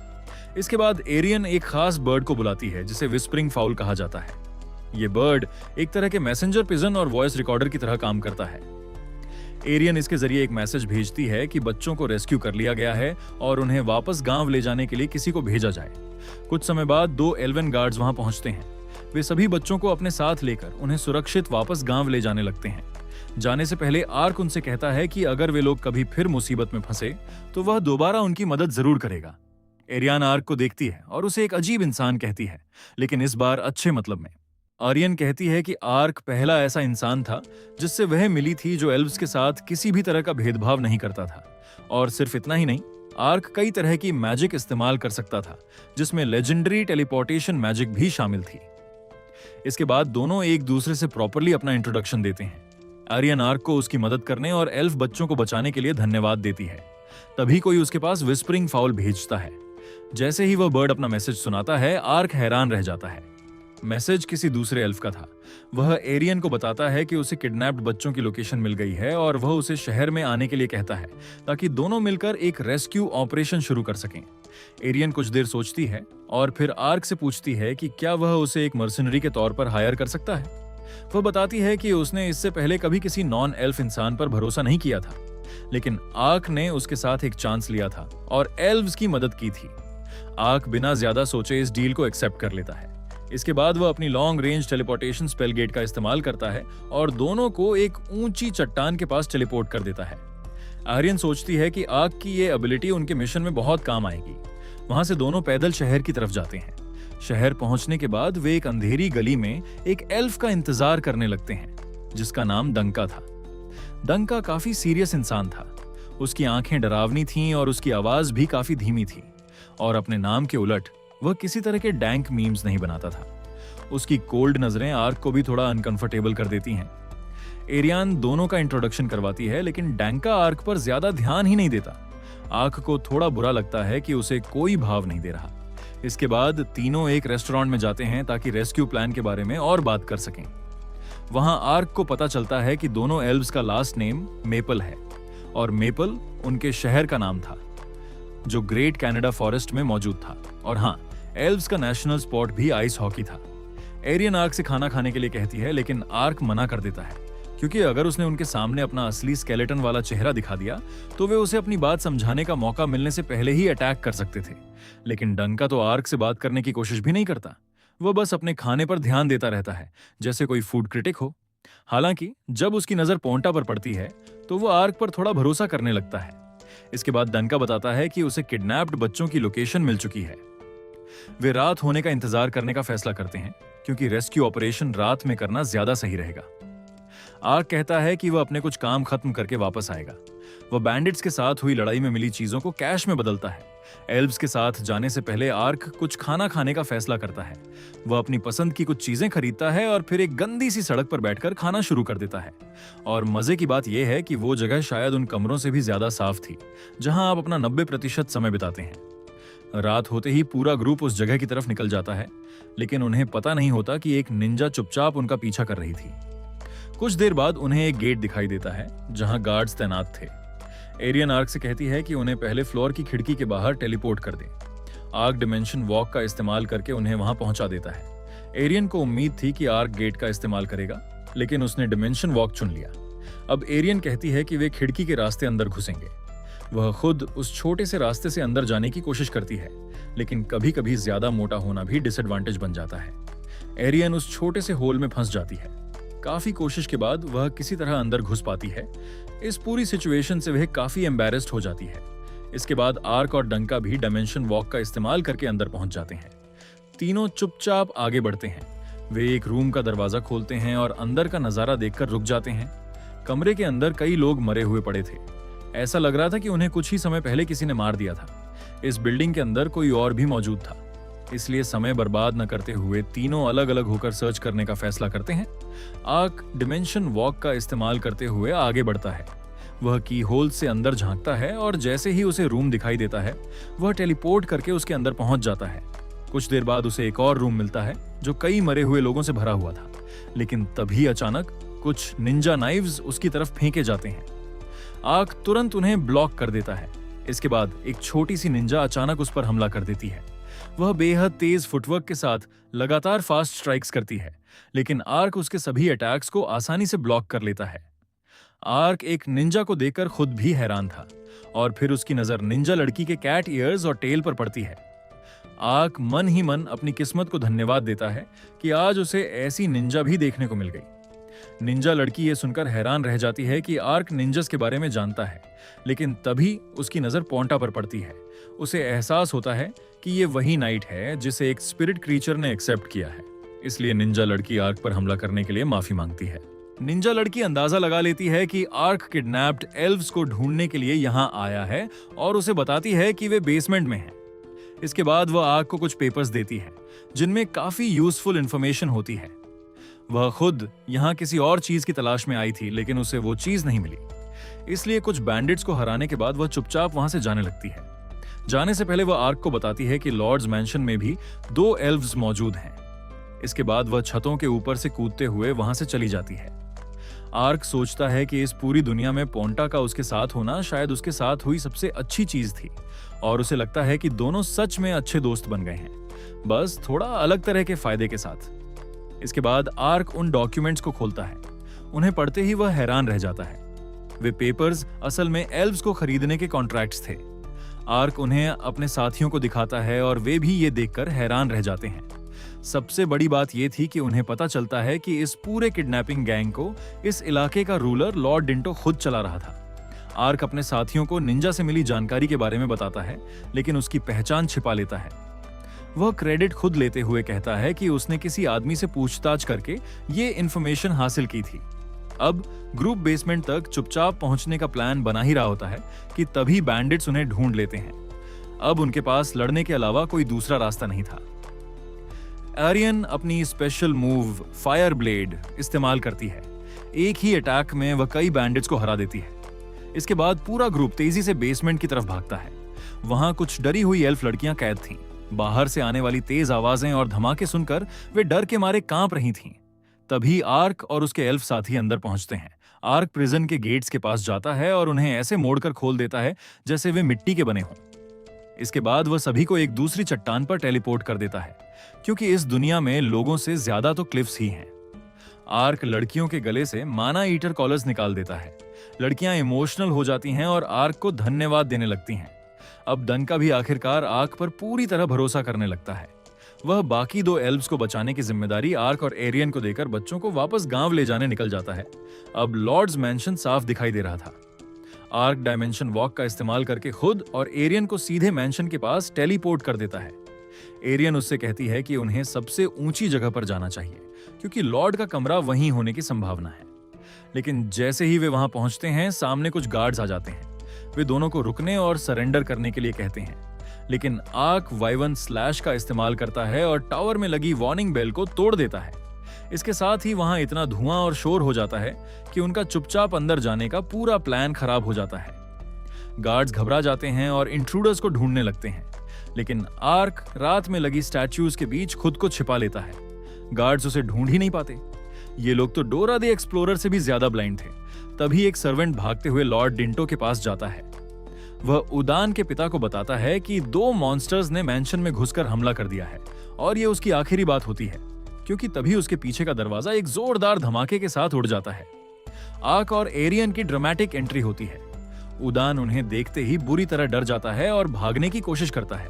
इसके बाद एरियन एक खास बर्ड को बुलाती है जिसे विस्परिंग फाउल कहा जाता है। ये बर्ड एक तरह के मैसेंजर पिजन और वॉइस रिकॉर्डर की तरह काम करता है। एरियन इसके जरिए एक मैसेज भेजती है कि बच्चों को रेस्क्यू कर लिया गया है और उन्हें वापस गांव ले जाने के लिए किसी को भेजा जाए। कुछ समय बाद 2 एल्वन गार्ड्स वहां पहुंचते हैं। वे सभी बच्चों को अपने साथ लेकर उन्हें सुरक्षित वापस गांव ले जाने लगते हैं। जाने से पहले आर्क उनसे कहता है कि अगर वे लोग कभी फिर मुसीबत में फंसे तो वह दोबारा उनकी मदद जरूर करेगा। एरियन आर्क को देखती है और उसे एक अजीब इंसान कहती है, लेकिन इस बार अच्छे मतलब में। आर्यन कहती है कि आर्क पहला ऐसा इंसान था जिससे वह मिली थी जो एल्व्स के साथ किसी भी तरह का भेदभाव नहीं करता था। और सिर्फ इतना ही नहीं, आर्क कई तरह की मैजिक इस्तेमाल कर सकता था, जिसमें लेजेंडरी टेलीपोर्टेशन मैजिक भी शामिल थी। इसके बाद दोनों एक दूसरे से प्रॉपरली अपना इंट्रोडक्शन देते हैं। आर्यन आर्क को उसकी मदद करने और एल्फ बच्चों को बचाने के लिए धन्यवाद देती है। तभी कोई उसके पास विस्परिंग फाउल भेजता है। जैसे ही वह बर्ड अपना मैसेज सुनाता है, आर्क हैरान रह जाता है। मैसेज किसी दूसरे एल्फ का था। वह एरियन को बताता है कि उसे किडनैप्ड बच्चों की लोकेशन मिल गई है और वह उसे शहर में आने के लिए कहता है ताकि दोनों मिलकर एक रेस्क्यू ऑपरेशन शुरू कर सकें। एरियन कुछ देर सोचती है और फिर आर्क से पूछती है कि क्या वह उसे एक मर्सनरी के तौर पर हायर कर सकता है। वह बताती है कि उसने इससे पहले कभी किसी नॉन एल्फ इंसान पर भरोसा नहीं किया था, लेकिन आर्क ने उसके साथ एक चांस लिया था और एल्व्स की मदद की थी। आर्क बिना ज्यादा सोचे इस डील को एक्सेप्ट कर लेता है। इसके बाद वह अपनी long range teleportation spell gate का इस्तेमाल करता है और दोनों को एक ऊंची चट्टान के पास टेलीपोर्ट कर देता है। आर्यन सोचती है कि आर्क की ये एबिलिटी उनके मिशन में बहुत काम आएगी। वहां से दोनों पैदल शहर की तरफ जाते हैं। शहर पहुंचने के बाद वे एक अंधेरी गली में एक एल्फ का इंतजार करने लगते हैं, जिसका नाम डंका था। डंका काफी सीरियस इंसान था। उसकी आंखें डरावनी थीं और उसकी आवाज भी काफी धीमी थी, और अपने नाम के उलट वह किसी तरह के डैंक मीम्स नहीं बनाता था। उसकी कोल्ड नजरें आर्क को भी थोड़ा अनकंफर्टेबल कर देती हैं। एरियन दोनों का इंट्रोडक्शन करवाती है, लेकिन डैंका आर्क पर ज्यादा ध्यान ही नहीं देता। आर्क को थोड़ा बुरा लगता है कि उसे कोई भाव नहीं दे रहा। इसके बाद तीनों एक रेस्टोरेंट में जाते हैं ताकि रेस्क्यू प्लान के बारे में और बात कर सकें। वहां आर्क को पता चलता है कि दोनों एल्व्स का लास्ट नेम मेपल है और मेपल उनके शहर का नाम था जो ग्रेट कनाडा फॉरेस्ट में मौजूद था। और हाँ, एल्व्स का नेशनल स्पोर्ट भी आइस हॉकी था। एरियन आर्क से खाना खाने के लिए कहती है, लेकिन आर्क मना कर देता है क्योंकि अगर उसने उनके सामने अपना असली स्केलेटन वाला चेहरा दिखा दिया तो वे उसे अपनी बात समझाने का मौका मिलने से पहले ही अटैक कर सकते थे। लेकिन डंका तो आर्क से बात करने की कोशिश भी नहीं करता। वह बस अपने खाने पर ध्यान देता रहता है जैसे कोई फूड क्रिटिक हो। हालांकि जब उसकी नजर पोंटा पर पड़ती है तो वो आर्क पर थोड़ा भरोसा करने लगता है। इसके बाद डंका बताता है कि उसे किडनैप्ड बच्चों की लोकेशन मिल चुकी है। वे रात होने का इंतजार करने का फैसला करते हैं क्योंकि रेस्क्यू ऑपरेशन रात में करना ज्यादा सही रहेगा। आर्क कहता है कि वह अपने कुछ काम खत्म करके वापस आएगा। वह बैंडिट्स के साथ हुई लड़ाई में मिली चीजों को कैश में बदलता है। एल्व्स के साथ जाने से पहले आर्क कुछ खाना खाने का फैसला करता है। वह अपनी पसंद की कुछ चीजें खरीदता है और फिर एक गंदी सी सड़क पर बैठकर खाना शुरू कर देता है। और मजे की बात यह है कि वो जगह शायद उन कमरों से भी ज्यादा साफ थी जहां आप अपना 90% समय बिताते हैं। रात होते ही पूरा ग्रुप उस जगह की तरफ निकल जाता है, लेकिन उन्हें पता नहीं होता कि एक निंजा चुपचाप उनका पीछा कर रही थी। कुछ देर बाद उन्हें एक गेट दिखाई देता है जहां गार्ड्स तैनात थे। एरियन आर्क से कहती है कि उन्हें पहले फ्लोर की खिड़की के बाहर टेलीपोर्ट कर दे। आर्क डिमेंशन वॉक का इस्तेमाल करके उन्हें वहां पहुंचा देता है। एरियन को उम्मीद थी कि आर्क गेट का इस्तेमाल करेगा, लेकिन उसने डिमेंशन वॉक चुन लिया। अब एरियन कहती है कि वे खिड़की के रास्ते अंदर घुसेंगे। वह खुद उस छोटे से रास्ते से अंदर जाने की कोशिश करती है, लेकिन कभी कभी ज्यादा मोटा होना भी डिसएडवांटेज बन जाता है। एरियन उस छोटे से होल में फंस जाती है। काफी कोशिश के बाद वह किसी तरह अंदर घुस पाती है। इस पूरी सिचुएशन से वह काफी एम्बैरेस्ड हो जाती है। इसके बाद आर्क और डंका भी डायमेंशन वॉक का इस्तेमाल करके अंदर पहुंच जाते हैं। तीनों चुपचाप आगे बढ़ते हैं। वे एक रूम का दरवाजा खोलते हैं और अंदर का नजारा देखकर रुक जाते हैं। कमरे के अंदर कई लोग मरे हुए पड़े थे। ऐसा लग रहा था कि उन्हें कुछ ही समय पहले किसी ने मार दिया था। इस बिल्डिंग के अंदर कोई और भी मौजूद था, इसलिए समय बर्बाद न करते हुए तीनों अलग अलग होकर सर्च करने का फैसला करते हैं। आर्क डिमेंशन वॉक का इस्तेमाल करते हुए आगे बढ़ता है। वह की होल से अंदर झांकता है और जैसे ही उसे रूम दिखाई देता है, वह टेलीपोर्ट करके उसके अंदर पहुंच जाता है। कुछ देर बाद उसे एक और रूम मिलता है जो कई मरे हुए लोगों से भरा हुआ था, लेकिन तभी अचानक कुछ निंजा नाइव्स उसकी तरफ फेंके जाते हैं। आर्क तुरंत उन्हें ब्लॉक कर देता है। इसके बाद एक छोटी सी निंजा अचानक उस पर हमला कर देती है। वह बेहद तेज फुटवर्क के साथ लगातार फास्ट स्ट्राइक्स करती है, लेकिन आर्क उसके सभी अटैक्स को आसानी से ब्लॉक कर लेता है। आर्क एक निंजा को देखकर खुद भी हैरान था और फिर उसकी नजर निंजा लड़की के कैट ईयर्स और टेल पर पड़ती है। आर्क मन ही मन अपनी किस्मत को धन्यवाद देता है कि आज उसे ऐसी निंजा भी देखने को मिल गई। निंजा लड़की ये सुनकर हैरान रह जाती है कि आर्क निंजस के बारे में जानता है, लेकिन तभी उसकी नजर पोंटा पर पड़ती है। उसे एहसास होता है कि ये वही नाइट है जिसे एक स्पिरिट क्रीचर ने एक्सेप्ट किया है, इसलिए निंजा लड़की आर्क पर हमला करने के लिए माफी मांगती है। निंजा लड़की अंदाजा लगा लेती है कि आर्क किडनैप्ड एल्व्स को ढूंढने के लिए यहाँ आया है और उसे बताती है कि वे बेसमेंट में हैं। इसके बाद वह आर्क को कुछ पेपर्स देती है जिनमें काफी यूजफुल इंफॉर्मेशन होती है। वह खुद यहाँ किसी और चीज की तलाश में आई थी, लेकिन उसे वो चीज नहीं मिली, इसलिए कुछ बैंडिट्स को हराने के बाद वह चुपचाप वहां से जाने लगती है। जाने से पहले वह आर्क को बताती है कि लॉर्ड्स मैंशन में भी 2 एल्व्स मौजूद हैं। इसके बाद वह छतों के ऊपर से कूदते हुए वहां से चली जाती है। आर्क सोचता है कि इस पूरी दुनिया में पोंटा का उसके साथ होना शायद उसके साथ हुई सबसे अच्छी चीज थी, और उसे लगता है कि दोनों सच में अच्छे दोस्त बन गए हैं, बस थोड़ा अलग तरह के फायदे के साथ। इसके बाद आर्क उन डॉक्यूमेंट्स को खोलता है। उन्हें पढ़ते ही वह हैरान रह जाता है। वे पेपर्स असल में एल्व्स को खरीदने के कॉन्ट्रैक्ट्स थे। आर्क उन्हें अपने साथियों को दिखाता है और वे भी ये देखकर हैरान रह जाते हैं। सबसे बड़ी बात यह थी कि उन्हें पता चलता है कि इस पूरे किडनैपिंग गैंग को इस इलाके का रूलर लॉर्ड डिंटो खुद चला रहा था। आर्क अपने साथियों को निंजा से मिली जानकारी के बारे में बताता है, लेकिन उसकी पहचान छिपा लेता है। वह क्रेडिट खुद लेते हुए कहता है कि उसने किसी आदमी से पूछताछ करके ये इंफॉर्मेशन हासिल की थी। अब ग्रुप बेसमेंट तक चुपचाप पहुंचने का प्लान बना ही रहा होता है कि तभी बैंडिट्स उन्हें ढूंढ लेते हैं। अब उनके पास लड़ने के अलावा कोई दूसरा रास्ता नहीं था। एरियन अपनी स्पेशल मूव फायर ब्लेड इस्तेमाल करती है। एक ही अटैक में वह कई बैंडिट्स को हरा देती है। इसके बाद पूरा ग्रुप तेजी से बेसमेंट की तरफ भागता है। वहां कुछ डरी हुई एल्फ लड़कियां कैद थीं। बाहर से आने वाली तेज आवाजें और धमाके सुनकर वे डर के मारे कांप रही थीं। तभी आर्क और उसके एल्फ साथी अंदर पहुंचते हैं। आर्क प्रिजन के गेट्स के पास जाता है और उन्हें ऐसे मोड़कर खोल देता है जैसे वे मिट्टी के बने हों। इसके बाद वह सभी को एक दूसरी चट्टान पर टेलीपोर्ट कर देता है, क्योंकि इस दुनिया में लोगों से ज्यादा तो क्लिफ्स ही हैं। आर्क लड़कियों के गले से माना ईटर कॉलर्स निकाल देता है। लड़कियां इमोशनल हो जाती हैं और आर्क को धन्यवाद देने लगती हैं। अब डनका भी आखिरकार आर्क पर पूरी तरह भरोसा करने लगता है। वह बाकी 2 एल्व्स को बचाने की जिम्मेदारी आर्क और एरियन को देकर बच्चों को वापस गांव ले जाने निकल जाता है। अब लॉर्ड्स मैंशन साफ दिखाई दे रहा था। आर्क डायमेंशन वॉक का इस्तेमाल करके खुद और एरियन को सीधे मैंशन के पास टेलीपोर्ट कर देता है। एरियन उससे कहती है कि उन्हें सबसे ऊंची जगह पर जाना चाहिए, क्योंकि लॉर्ड का कमरा वहीं होने की संभावना है। लेकिन जैसे ही वे वहां पहुंचते हैं, सामने कुछ गार्ड्स आ जाते हैं। वे दोनों को रुकने और सरेंडर करने के लिए कहते हैं, लेकिन आर्क वाइवन स्लैश का इस्तेमाल करता है और टावर में लगी वार्निंग बेल को तोड़ देता है। इसके साथ ही वहां इतना धुआं और शोर हो जाता है कि उनका चुपचाप अंदर जाने का पूरा प्लान खराब हो जाता है। गार्ड्स घबरा जाते हैं और इंट्रूडर्स को ढूंढने लगते हैं, लेकिन आर्क रात में लगी स्टैच्यूज के बीच खुद को छिपा लेता है। गार्ड्स उसे ढूंढ ही नहीं पाते। ये लोग तो डोरा द एक्सप्लोरर से भी ज्यादा ब्लाइंड थे। तभी एक सर्वेंट भागते हुए लॉर्ड डिंटो के पास जाता है। वह उदान के पिता को बताता है कि 2 मॉन्स्टर्स ने मैंशन में घुसकर हमला कर दिया है और ये उसकी आखिरी बात होती है, क्योंकि तभी उसके पीछे का दरवाजा एक जोरदार धमाके के साथ उड़ जाता है। आर्क और एरियन की ड्रामेटिक एंट्री होती है। उदान उन्हें देखते ही बुरी तरह डर जाता है और भागने की कोशिश करता है।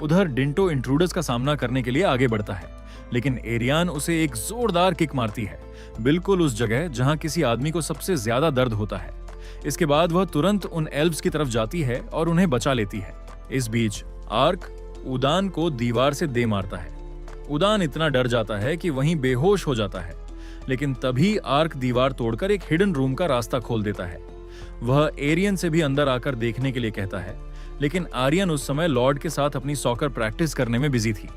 उधर डिंटो इंट्रूडर्स का सामना करने के लिए आगे बढ़ता है, लेकिन एरियन उसे एक जोरदार किक मारती है, बिल्कुल उस जगह जहां किसी आदमी को सबसे ज्यादा दर्द होता है। इसके बाद वह तुरंत उन एल्व्स की तरफ जाती है और उन्हें बचा लेती है। इस बीच आर्क उदान को दीवार से दे मारता है। उदान इतना डर जाता है कि वहीं बेहोश हो जाता है, लेकिन तभी आर्क दीवार तोड़कर एक हिडन रूम का रास्ता खोल देता है। वह एरियन से भी अंदर आकर देखने के लिए कहता है, लेकिन आर्यन उस समय लॉर्ड के साथ अपनी सॉकर प्रैक्टिस करने में बिजी थी।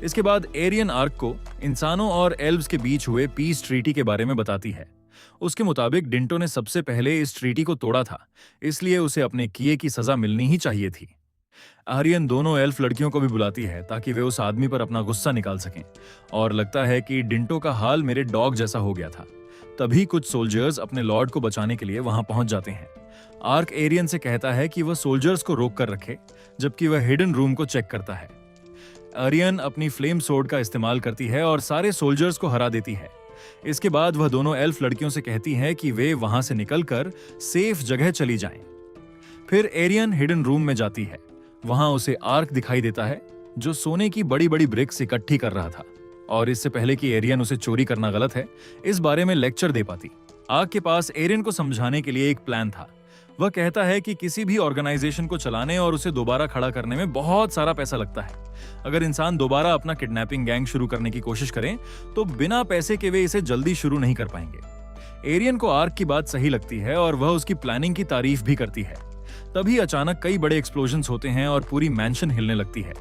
इसके बाद एरियन आर्क को इंसानों और एल्व्स के बीच हुए पीस ट्रीटी के बारे में बताती है। उसके मुताबिक डिंटो ने सबसे पहले इस ट्रीटी को तोड़ा था, इसलिए उसे अपने किए की सजा मिलनी ही चाहिए थी। आर्यन दोनों एल्फ लड़कियों को भी बुलाती है ताकि वे उस आदमी पर अपना गुस्सा निकाल सकें, और लगता है कि डिंटो का हाल मेरे डॉग जैसा हो गया था। तभी कुछ सोल्जर्स अपने लॉर्ड को बचाने के लिए वहां पहुंच जाते हैं। आर्क एरियन से कहता है कि वह सोल्जर्स को रोक कर रखे, जबकि वह हिडन रूम को चेक करता है। आर्यन अपनी फ्लेम सोर्ड का इस्तेमाल करती है और सारे सोल्जर्स को हरा देती है। इसके बाद वह दोनों एल्फ लड़कियों से कहती है कि वे वहां से निकलकर सेफ जगह चली जाएं। फिर एरियन हिडन रूम में जाती है। वहां उसे आर्क दिखाई देता है, जो सोने की बड़ी बड़ी ब्रिक्स इकट्ठी कर रहा था, और इससे पहले कि एरियन उसे चोरी करना गलत है इस बारे में लेक्चर दे पाती। आर्क के पास एरियन को समझाने के लिए एक प्लान था। वह कहता है कि किसी भी ऑर्गेनाइजेशन को चलाने और उसे दोबारा खड़ा करने में बहुत सारा पैसा लगता है। अगर इंसान दोबारा अपना किडनैपिंग गैंग शुरू करने की कोशिश करें तो बिना पैसे के वे इसे जल्दी शुरू नहीं कर पाएंगे। एरियन को आर्क की बात सही लगती है और वह उसकी प्लानिंग की तारीफ भी करती है। तभी अचानक कई बड़े एक्सप्लोजन्स होते हैं और पूरी मैंशन हिलने लगती है।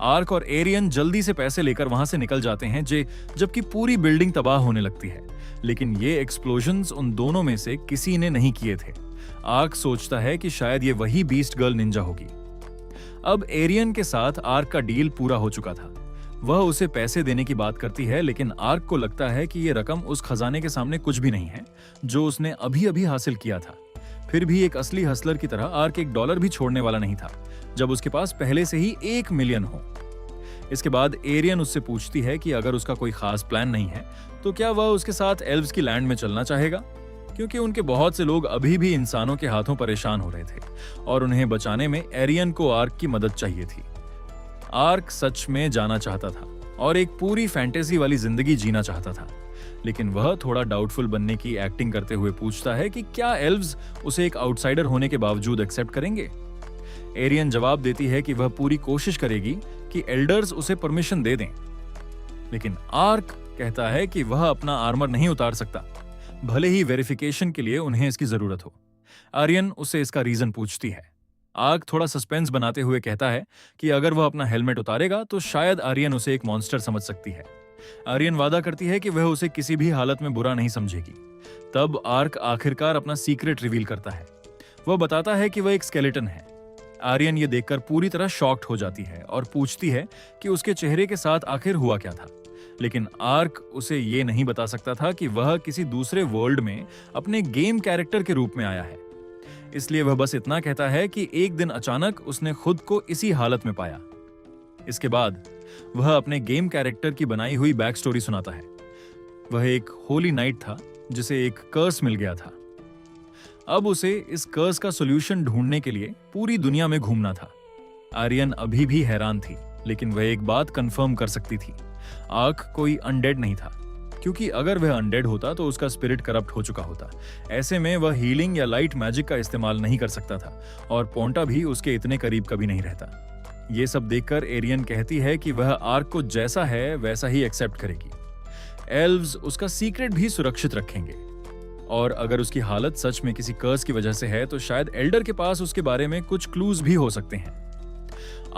आर्क और एरियन जल्दी से पैसे लेकर वहां से निकल जाते हैं, जबकि पूरी बिल्डिंग तबाह होने लगती है। लेकिन ये एक्सप्लोजन्स उन दोनों में से किसी ने नहीं किए थे। आर्क सोचता है कि शायद ये वही बीस्ट गर्ल निंजा होगी। अब एरियन के साथ आर्क का डील पूरा हो चुका था। वह उसे पैसे देने की बात करती है, लेकिन आर्क को लगता है कि ये रकम उस खजाने के सामने कुछ भी नहीं है जो उसने अभी अभी हासिल किया था। फिर भी एक असली हसलर की तरह आर्क $1 भी छोड़ने वाला नहीं था, जब उसके पास पहले से ही 1 मिलियन हो। इसके बाद एरियन उससे पूछती है कि अगर उसका कोई खास प्लान नहीं है तो क्या वह उसके साथ एल्व्स की लैंड में चलना चाहेगा, क्योंकि उनके बहुत से लोग अभी भी इंसानों के हाथों परेशान हो रहे थे और उन्हें बचाने में एरियन को आर्क की मदद चाहिए थी। आर्क सच में जाना चाहता था और एक पूरी फैंटेसी वाली जिंदगी जीना चाहता था, लेकिन वह थोड़ा डाउटफुल बनने की एक्टिंग करते हुए पूछता है कि क्या एल्व्स उसे एक आउटसाइडर होने के बावजूद एक्सेप्ट करेंगे। एरियन जवाब देती है कि वह पूरी कोशिश करेगी कि एल्डर्स उसे परमिशन दे दें, लेकिन आर्क कहता है कि वह अपना आर्मर नहीं उतार सकता, भले ही वेरिफिकेशन के लिए उन्हें इसकी जरूरत हो। आर्यन उससे इसका रीजन पूछती है। आर्क थोड़ा सस्पेंस बनाते हुए कहता है कि अगर वह अपना हेलमेट उतारेगा तो शायद आर्यन उसे एक मॉन्स्टर समझ सकती है। आर्यन वादा करती है कि वह उसे किसी भी हालत में बुरा नहीं समझेगी। तब आर्क आखिरकार अपना सीक्रेट रिवील करता है। वह बताता है कि वह एक स्केलेटन है। आर्यन ये देखकर पूरी तरह शॉक्ड हो जाती है और पूछती है कि उसके चेहरे के साथ आखिर हुआ क्या था, लेकिन आर्क उसे ये नहीं बता सकता था कि वह किसी दूसरे वर्ल्ड में अपने गेम कैरेक्टर के रूप में आया है। इसलिए वह बस इतना कहता है कि एक दिन अचानक उसने खुद को इसी हालत में पाया। इसके बाद वह अपने गेम कैरेक्टर की बनाई हुई बैक स्टोरी सुनाता है। वह एक होली नाइट था जिसे एक कर्स मिल गया था। अब उसे इस कर्स का सॉल्यूशन ढूंढने के लिए पूरी दुनिया में घूमना था। आर्यन अभी भी हैरान थी, लेकिन वह एक बात कंफर्म कर सकती थी, आर्क कोई अनडेड नहीं था, क्योंकि अगर वह अनडेड होता तो उसका स्पिरिट करप्ट हो चुका होता। ऐसे में वह हीलिंग या लाइट मैजिक का इस्तेमाल नहीं कर सकता था और पोंटा भी उसके इतने करीब कभी नहीं रहता। ये सब देखकर एरियन कहती है कि वह आर्क को जैसा है वैसा ही एक्सेप्ट करेगी। एल्व्स उसका सीक्रेट भी सुरक्षित रखेंगे, और अगर उसकी हालत सच में किसी कर्स की वजह से है तो शायद एल्डर के पास उसके बारे में कुछ क्लूज भी हो सकते हैं।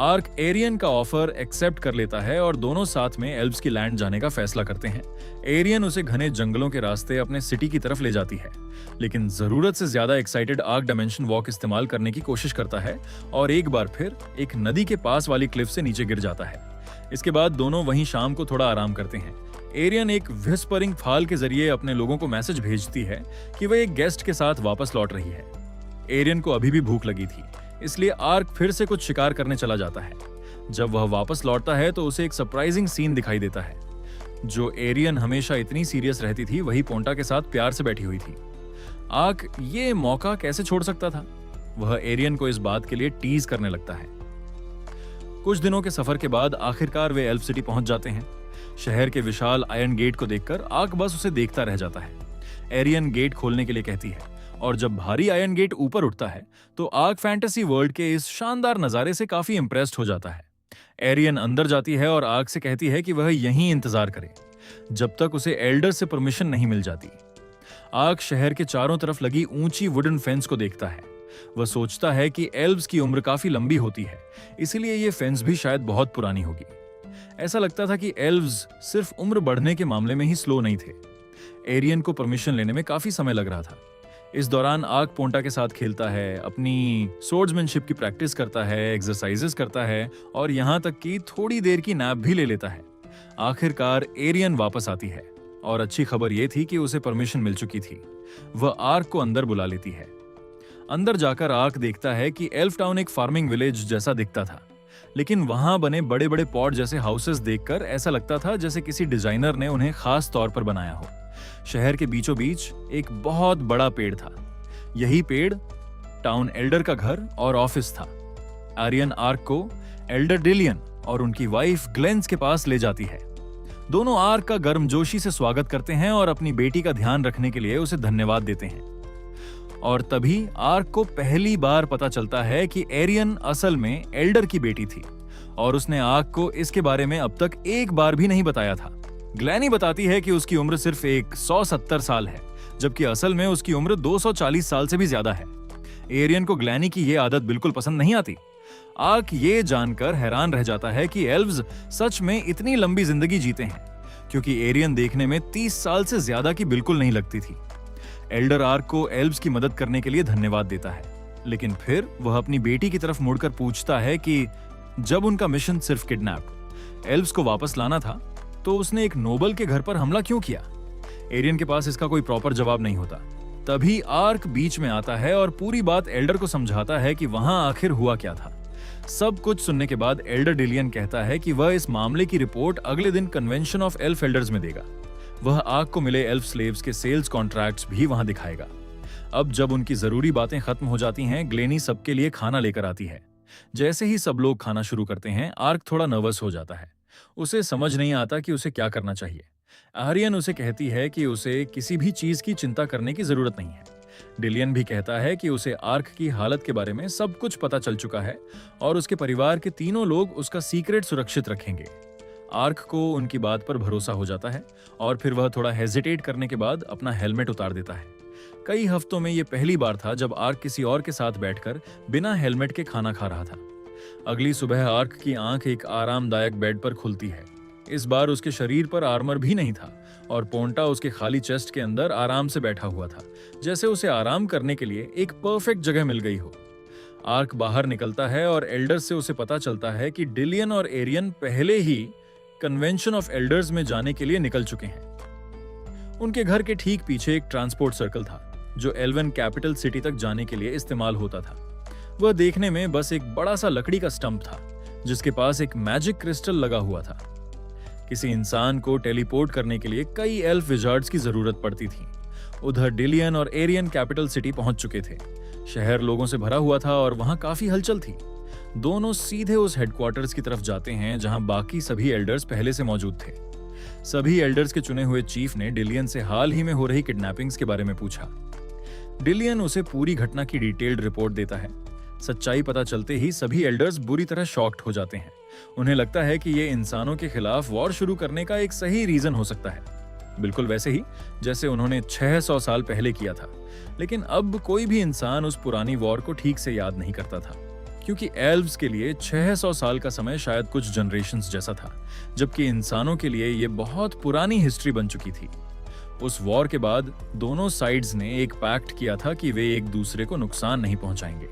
आर्क एरियन का ऑफर एक्सेप्ट कर लेता है और दोनों साथ में एल्व्स की लैंड जाने का फैसला करते हैं। एरियन उसे घने जंगलों के रास्ते अपने सिटी की तरफ ले जाती है, लेकिन जरूरत से ज्यादा एक्साइटेड आर्क डायमेंशन वॉक इस्तेमाल करने की कोशिश करता है और एक बार फिर एक नदी के पास वाली क्लिफ से नीचे गिर जाता है। इसके बाद दोनों वहीं शाम को थोड़ा आराम करते हैं। एरियन एक व्हिस्परिंग फाल के जरिए अपने लोगों को मैसेज भेजती है कि वह एक गेस्ट के साथ वापस लौट रही है। एरियन को अभी भी भूख लगी थी, इसलिए आर्क फिर से कुछ शिकार करने चला जाता है। जब वह वापस लौटता है तो उसे एक सरप्राइजिंग सीन दिखाई देता है। जो एरियन हमेशा इतनी सीरियस रहती थी वही पोंटा के साथ प्यार से बैठी हुई थी। आर्क ये मौका कैसे छोड़ सकता था? वह एरियन को इस बात के लिए टीज करने लगता है। कुछ दिनों के सफर के बाद आखिरकार वे एल्फ सिटी पहुंच जाते हैं। शहर के विशाल आयरन गेट को देखकर आर्क बस उसे देखता रह जाता है। एरियन गेट खोलने के लिए कहती है और जब भारी आयरन गेट ऊपर उठता है तो आर्क फैंटेसी वर्ल्ड के इस शानदार नजारे से काफी इंप्रेस्ड हो जाता है। एरियन अंदर जाती है और आर्क से कहती है कि वह यहीं इंतजार करे जब तक उसे एल्डर से परमिशन नहीं मिल जाती। आर्क शहर के चारों तरफ लगी ऊंची वुडन फेंस को देखता है। वह सोचता है कि एल्व्स की उम्र काफी लंबी होती है, इसीलिए ये फेंस भी शायद बहुत पुरानी होगी। ऐसा लगता था कि एल्व्स सिर्फ उम्र बढ़ने के मामले में ही स्लो नहीं थे। एरियन को परमिशन लेने में काफी समय लग रहा था। इस दौरान आर्क पोंटा के साथ खेलता है, अपनी सोर्ड्समैनशिप की प्रैक्टिस करता है, एक्सरसाइजेस करता है और यहां तक कि थोड़ी देर की नैप भी ले लेता है। आखिरकार एरियन वापस आती है और अच्छी खबर यह थी कि उसे परमिशन मिल चुकी थी। वह आर्क को अंदर बुला लेती है। अंदर जाकर आर्क देखता है कि एल्फ टाउन एक फार्मिंग विलेज जैसा दिखता था, लेकिन वहां बने बड़े बड़े पॉट जैसे हाउसेस देखकर ऐसा लगता था जैसे किसी डिजाइनर ने उन्हें खास तौर पर बनाया हो। शहर के बीचों बीच एक बहुत बड़ा पेड़ था। यही पेड़ टाउन एल्डर का घर और ऑफिस था। आर्यन आर्क को एल्डर डिलियन और उनकी वाइफ ग्लेंस के पास ले जाती है। दोनों आर्क का गर्मजोशी से स्वागत करते हैं और अपनी बेटी का ध्यान रखने के लिए उसे धन्यवाद देते हैं। और तभी आर्क को पहली बार पता चलता है कि एरियन असल में एल्डर की बेटी थी और उसने आर्क को इसके बारे में अब तक एक बार भी नहीं बताया था। ग्लैनी बताती है कि उसकी उम्र सिर्फ 170 साल है, जबकि असल में उसकी उम्र 240 साल से भी ज्यादा है। एरियन को ग्लैनी की यह आदत बिल्कुल पसंद नहीं आती। आर्क ये जानकर हैरान रह जाता है कि एल्व्स सच में इतनी लंबी जिंदगी जीते हैं, क्योंकि एरियन देखने में 30 साल से ज्यादा की बिल्कुल नहीं लगती थी। एल्डर आर्क को एल्व्स की मदद करने के लिए धन्यवाद देता है, लेकिन फिर वह अपनी बेटी की तरफ मुड़कर पूछता है कि जब उनका मिशन सिर्फ किडनैप एल्व्स को वापस लाना था, तो उसने एक नोबल के घर पर हमला क्यों किया? एरियन के पास इसका कोई प्रॉपर जवाब नहीं होता। तभी आर्क बीच में आता है और पूरी बात एल्डर को समझाता है कि वहां आखिर हुआ क्या था। सब कुछ सुनने के बाद एल्डर डिलियन कहता है कि वह इस मामले की रिपोर्ट अगले दिन कन्वेंशन ऑफ एल्फ एल्डर्स में देगा। वह आर्क को मिले एल्फ स्लेव्स के सेल्स कॉन्ट्रैक्ट्स भी वहां दिखाएगा। अब जब उनकी जरूरी बातें खत्म हो जाती हैं, ग्लेनी सबके लिए खाना लेकर आती है। जैसे ही सब लोग खाना शुरू करते हैं, आर्क थोड़ा नर्वस हो जाता है। उसे समझ नहीं आता कि उसे क्या करना चाहिए। आर्यन उसे कहती है कि उसे किसी भी चीज की चिंता करने की जरूरत नहीं है। डिलियन भी कहता है कि उसे आर्क की हालत के बारे में सब कुछ पता चल चुका है और उसके परिवार के तीनों लोग उसका सीक्रेट सुरक्षित रखेंगे। आर्क को उनकी बात पर भरोसा हो जाता है और फिर वह थोड़ा हेजिटेट करने के बाद अपना हेलमेट उतार देता है। कई हफ्तों में यह पहली बार था जब आर्क किसी और के साथ बैठकर बिना हेलमेट के खाना खा रहा था। अगली सुबह आर्क की आंख एक आरामदायक बेड पर खुलती है। इस बार उसके शरीर पर आर्मर भी नहीं था और पोंटा उसके खाली चेस्ट के अंदर आराम से बैठा हुआ था, जैसे उसे आराम करने के लिए एक परफेक्ट जगह मिल गई हो। आर्क बाहर निकलता है और एल्डर से उसे पता चलता है कि डिलियन और एरियन पहले ही कन्वेंशन ऑफ एल्डर्स में जाने के लिए निकल चुके हैं। उनके घर के ठीक पीछे एक ट्रांसपोर्ट सर्कल था जो एल्वन कैपिटल सिटी तक जाने के लिए इस्तेमाल होता था। वह देखने में बस एक बड़ा सा लकड़ी का स्टंप था जिसके पास एक मैजिक क्रिस्टल लगा हुआ था। किसी इंसान को टेलीपोर्ट करने के लिए कई एल्फ विजार्ड्स की जरूरत पड़ती थी। उधर डिलियन और एरियन कैपिटल सिटी पहुंच चुके थे। शहर लोगों से भरा हुआ था और वहां काफी हलचल थी। दोनों सीधे उस हेडक्वार्टर्स की तरफ जाते हैं जहां बाकी सभी एल्डर्स पहले से मौजूद थे। सभी एल्डर्स के चुने हुए चीफ ने डिलियन से हाल ही में हो रही किडनैपिंग्स के बारे में पूछा। डिलियन उसे पूरी घटना की डिटेल्ड रिपोर्ट देता है। सच्चाई पता चलते ही सभी एल्डर्स बुरी तरह शॉक्ड हो जाते हैं। उन्हें लगता है कि ये इंसानों के खिलाफ वॉर शुरू करने का एक सही रीजन हो सकता है, बिल्कुल वैसे ही जैसे उन्होंने 600 साल पहले किया था। लेकिन अब कोई भी इंसान उस पुरानी वॉर को ठीक से याद नहीं करता था, क्योंकि एल्व्स के लिए 600 साल का समय शायद कुछ जनरेशंस जैसा था, जबकि इंसानों के लिए ये बहुत पुरानी हिस्ट्री बन चुकी थी। उस वॉर के बाद दोनों साइड्स ने एक पैक्ट किया था कि वे एक दूसरे को नुकसान नहीं पहुंचाएंगे,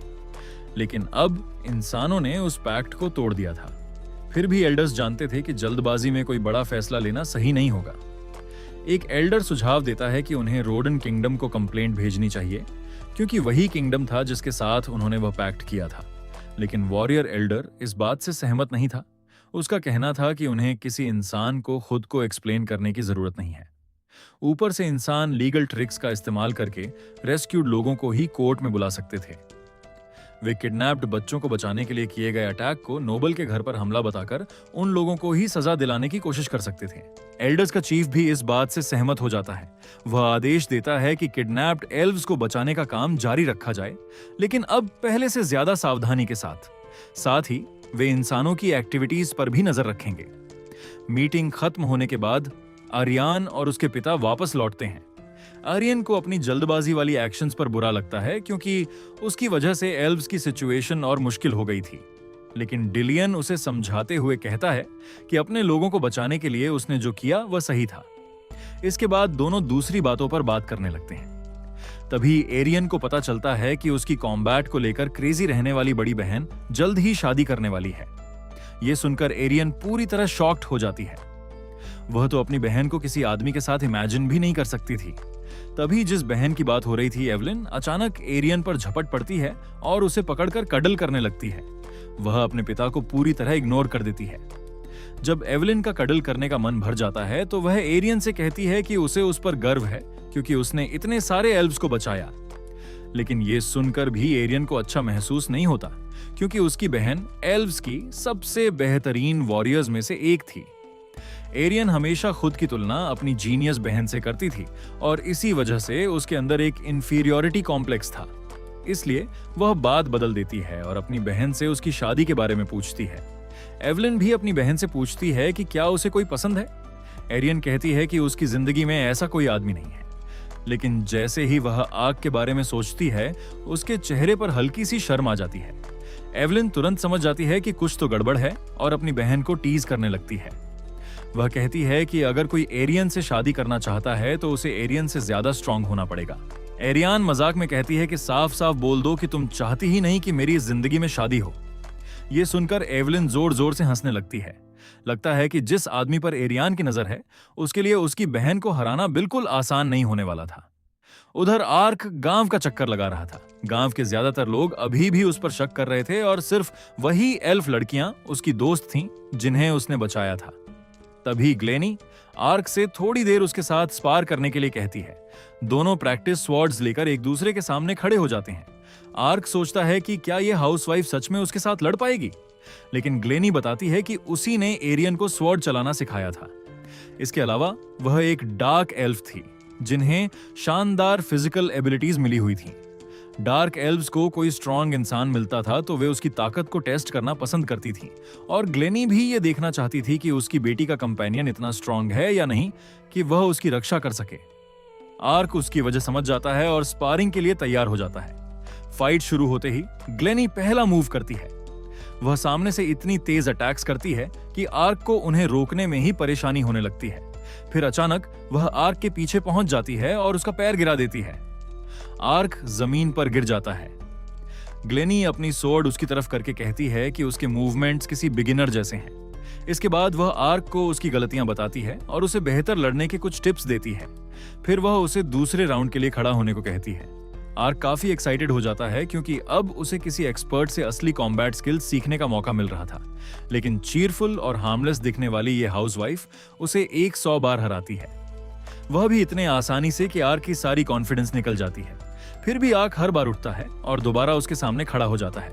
लेकिन अब इंसानों ने उस पैक्ट को तोड़ दिया था। फिर भी एल्डर्स जानते थे कि जल्दबाजी में कोई बड़ा फैसला लेना सही नहीं होगा। एक एल्डर सुझाव देता है कि उन्हें रोडन किंगडम को कंप्लेंट भेजनी चाहिए, क्योंकि वही किंगडम था जिसके साथ उन्होंने वह पैक्ट किया था। लेकिन वॉरियर एल्डर इस बात से सहमत नहीं था। उसका कहना था कि उन्हें किसी इंसान को खुद को एक्सप्लेन करने की जरूरत नहीं है। ऊपर से इंसान लीगल ट्रिक्स का इस्तेमाल करके रेस्क्यूड लोगों को ही कोर्ट में बुला सकते थे। वे किडनैप्ड बच्चों को बचाने के लिए किए गए अटैक को नोबल के घर पर हमला बताकर उन लोगों को ही सजा दिलाने की कोशिश कर सकते थे। एल्डर्स का चीफ भी इस बात से सहमत हो जाता है। वह आदेश देता है कि किडनैप्ड एल्व्स को बचाने का काम जारी रखा जाए, लेकिन अब पहले से ज्यादा सावधानी के साथ ही वे इंसानों की एक्टिविटीज पर भी नजर रखेंगे। मीटिंग खत्म होने के बाद आर्यान और उसके पिता वापस लौटते हैं। आर्यन को अपनी जल्दबाजी वाली एक्शंस पर बुरा लगता है क्योंकि उसकी वजह से एल्व्स की सिचुएशन और मुश्किल हो गई थी। लेकिन डिलियन उसे समझाते हुए कहता है कि अपने लोगों को बचाने के लिए उसने जो किया वह सही था। इसके बाद दोनों दूसरी बातों पर बात करने लगते हैं। तभी एरियन को पता चलता है कि उसकी कॉम्बैट को लेकर क्रेजी रहने वाली बड़ी बहन जल्द ही शादी करने वाली है। यह सुनकर एरियन पूरी तरह शॉक्ड हो जाती है। वह तो अपनी बहन को किसी आदमी के साथ इमेजिन भी नहीं कर सकती थी। तभी जिस बहन की बात हो रही थी एवलिन, अचानक एरियन पर झपट पड़ती है और उसे पकड़कर कडल करने लगती है। वह अपने पिता को पूरी तरह इग्नोर कर देती है। जब एवलिन का कडल करने का मन भर जाता है तो वह एरियन से कहती है कि उसे उस पर गर्व है क्योंकि उसने इतने सारे एल्व्स को बचाया। लेकिन यह सुनकर भी एरियन को अच्छा महसूस नहीं होता क्योंकि उसकी बहन एल्व्स की सबसे बेहतरीन वॉरियर्स में से एक थी। एरियन हमेशा खुद की तुलना अपनी जीनियस बहन से करती थी और इसी वजह से उसके अंदर एक इंफीरियरिटी कॉम्प्लेक्स था। इसलिए वह बात बदल देती है और अपनी बहन से उसकी शादी के बारे में पूछती है। एवलिन भी अपनी बहन से पूछती है कि क्या उसे कोई पसंद है। एरियन कहती है कि उसकी जिंदगी में ऐसा कोई आदमी नहीं है। लेकिन जैसे ही वह आग के बारे में सोचती है, उसके चेहरे पर हल्की सी शर्म आ जाती है। एवलिन तुरंत समझ जाती है कि कुछ तो गड़बड़ है और अपनी बहन को टीज करने लगती है। वह कहती है कि अगर कोई एरियन से शादी करना चाहता है तो उसे एरियन से ज्यादा स्ट्रांग होना पड़ेगा। एरियन मजाक में कहती है कि साफ साफ बोल दो कि तुम चाहती ही नहीं कि मेरी जिंदगी में शादी हो। यह सुनकर एवलिन जोर जोर से हंसने लगती है। लगता है कि जिस आदमी पर एरियन की नजर है उसके लिए उसकी बहन को हराना बिल्कुल आसान नहीं होने वाला था। उधर आर्क गांव का चक्कर लगा रहा था। गांव के ज्यादातर लोग अभी भी उस पर शक कर रहे थे और सिर्फ वही एल्फ लड़कियां उसकी दोस्त थीं जिन्हें उसने बचाया था। तभी ग्लेनी आर्क से थोड़ी देर उसके साथ स्पार करने के लिए कहती है। दोनों प्रैक्टिस स्वॉर्ड्स लेकर एक दूसरे के सामने खड़े हो जाते हैं। आर्क सोचता है कि क्या यह हाउसवाइफ सच में उसके साथ लड़ पाएगी, लेकिन ग्लेनी बताती है कि उसी ने एरियन को स्वॉर्ड चलाना सिखाया था। इसके अलावा वह एक डार्क एल्फ थी जिन्हें शानदार फिजिकल एबिलिटीज मिली हुई थी। डार्क एल्व्स को कोई स्ट्रॉन्ग इंसान मिलता था तो वे उसकी ताकत को टेस्ट करना पसंद करती थी और ग्लेनी भी ये देखना चाहती थी कि उसकी बेटी का कंपेनियन इतना स्ट्रॉन्ग है या नहीं कि वह उसकी रक्षा कर सके। आर्क उसकी वजह समझ जाता है और स्पारिंग के लिए तैयार हो जाता है। फाइट शुरू होते ही ग्लेनी पहला मूव करती है। वह सामने से इतनी तेज अटैक्स करती है कि आर्क को उन्हें रोकने में ही परेशानी होने लगती है। फिर अचानक वह आर्क के पीछे पहुंच जाती है और उसका पैर गिरा देती है। आर्क जमीन पर गिर जाता है। ग्लेनी अपनी सोर्ड उसकी तरफ करके कहती है कि उसके मूवमेंट्स किसी बिगिनर जैसे हैं। इसके बाद वह आर्क को उसकी गलतियां बताती है और उसे बेहतर लड़ने के कुछ टिप्स देती है। फिर वह उसे दूसरे राउंड के लिए खड़ा होने को कहती है। आर्क काफी एक्साइटेड हो जाता है क्योंकि अब उसे किसी एक्सपर्ट से असली कॉम्बैट स्किल्स सीखने का मौका मिल रहा था। लेकिन चीयरफुल और हार्मलेस दिखने वाली ये हाउसवाइफ उसे 100 बार हराती है। वह भी इतने आसानी से कि आर्क की सारी कॉन्फिडेंस निकल जाती है। फिर भी आर्क हर बार उठता है और दोबारा उसके सामने खड़ा हो जाता है।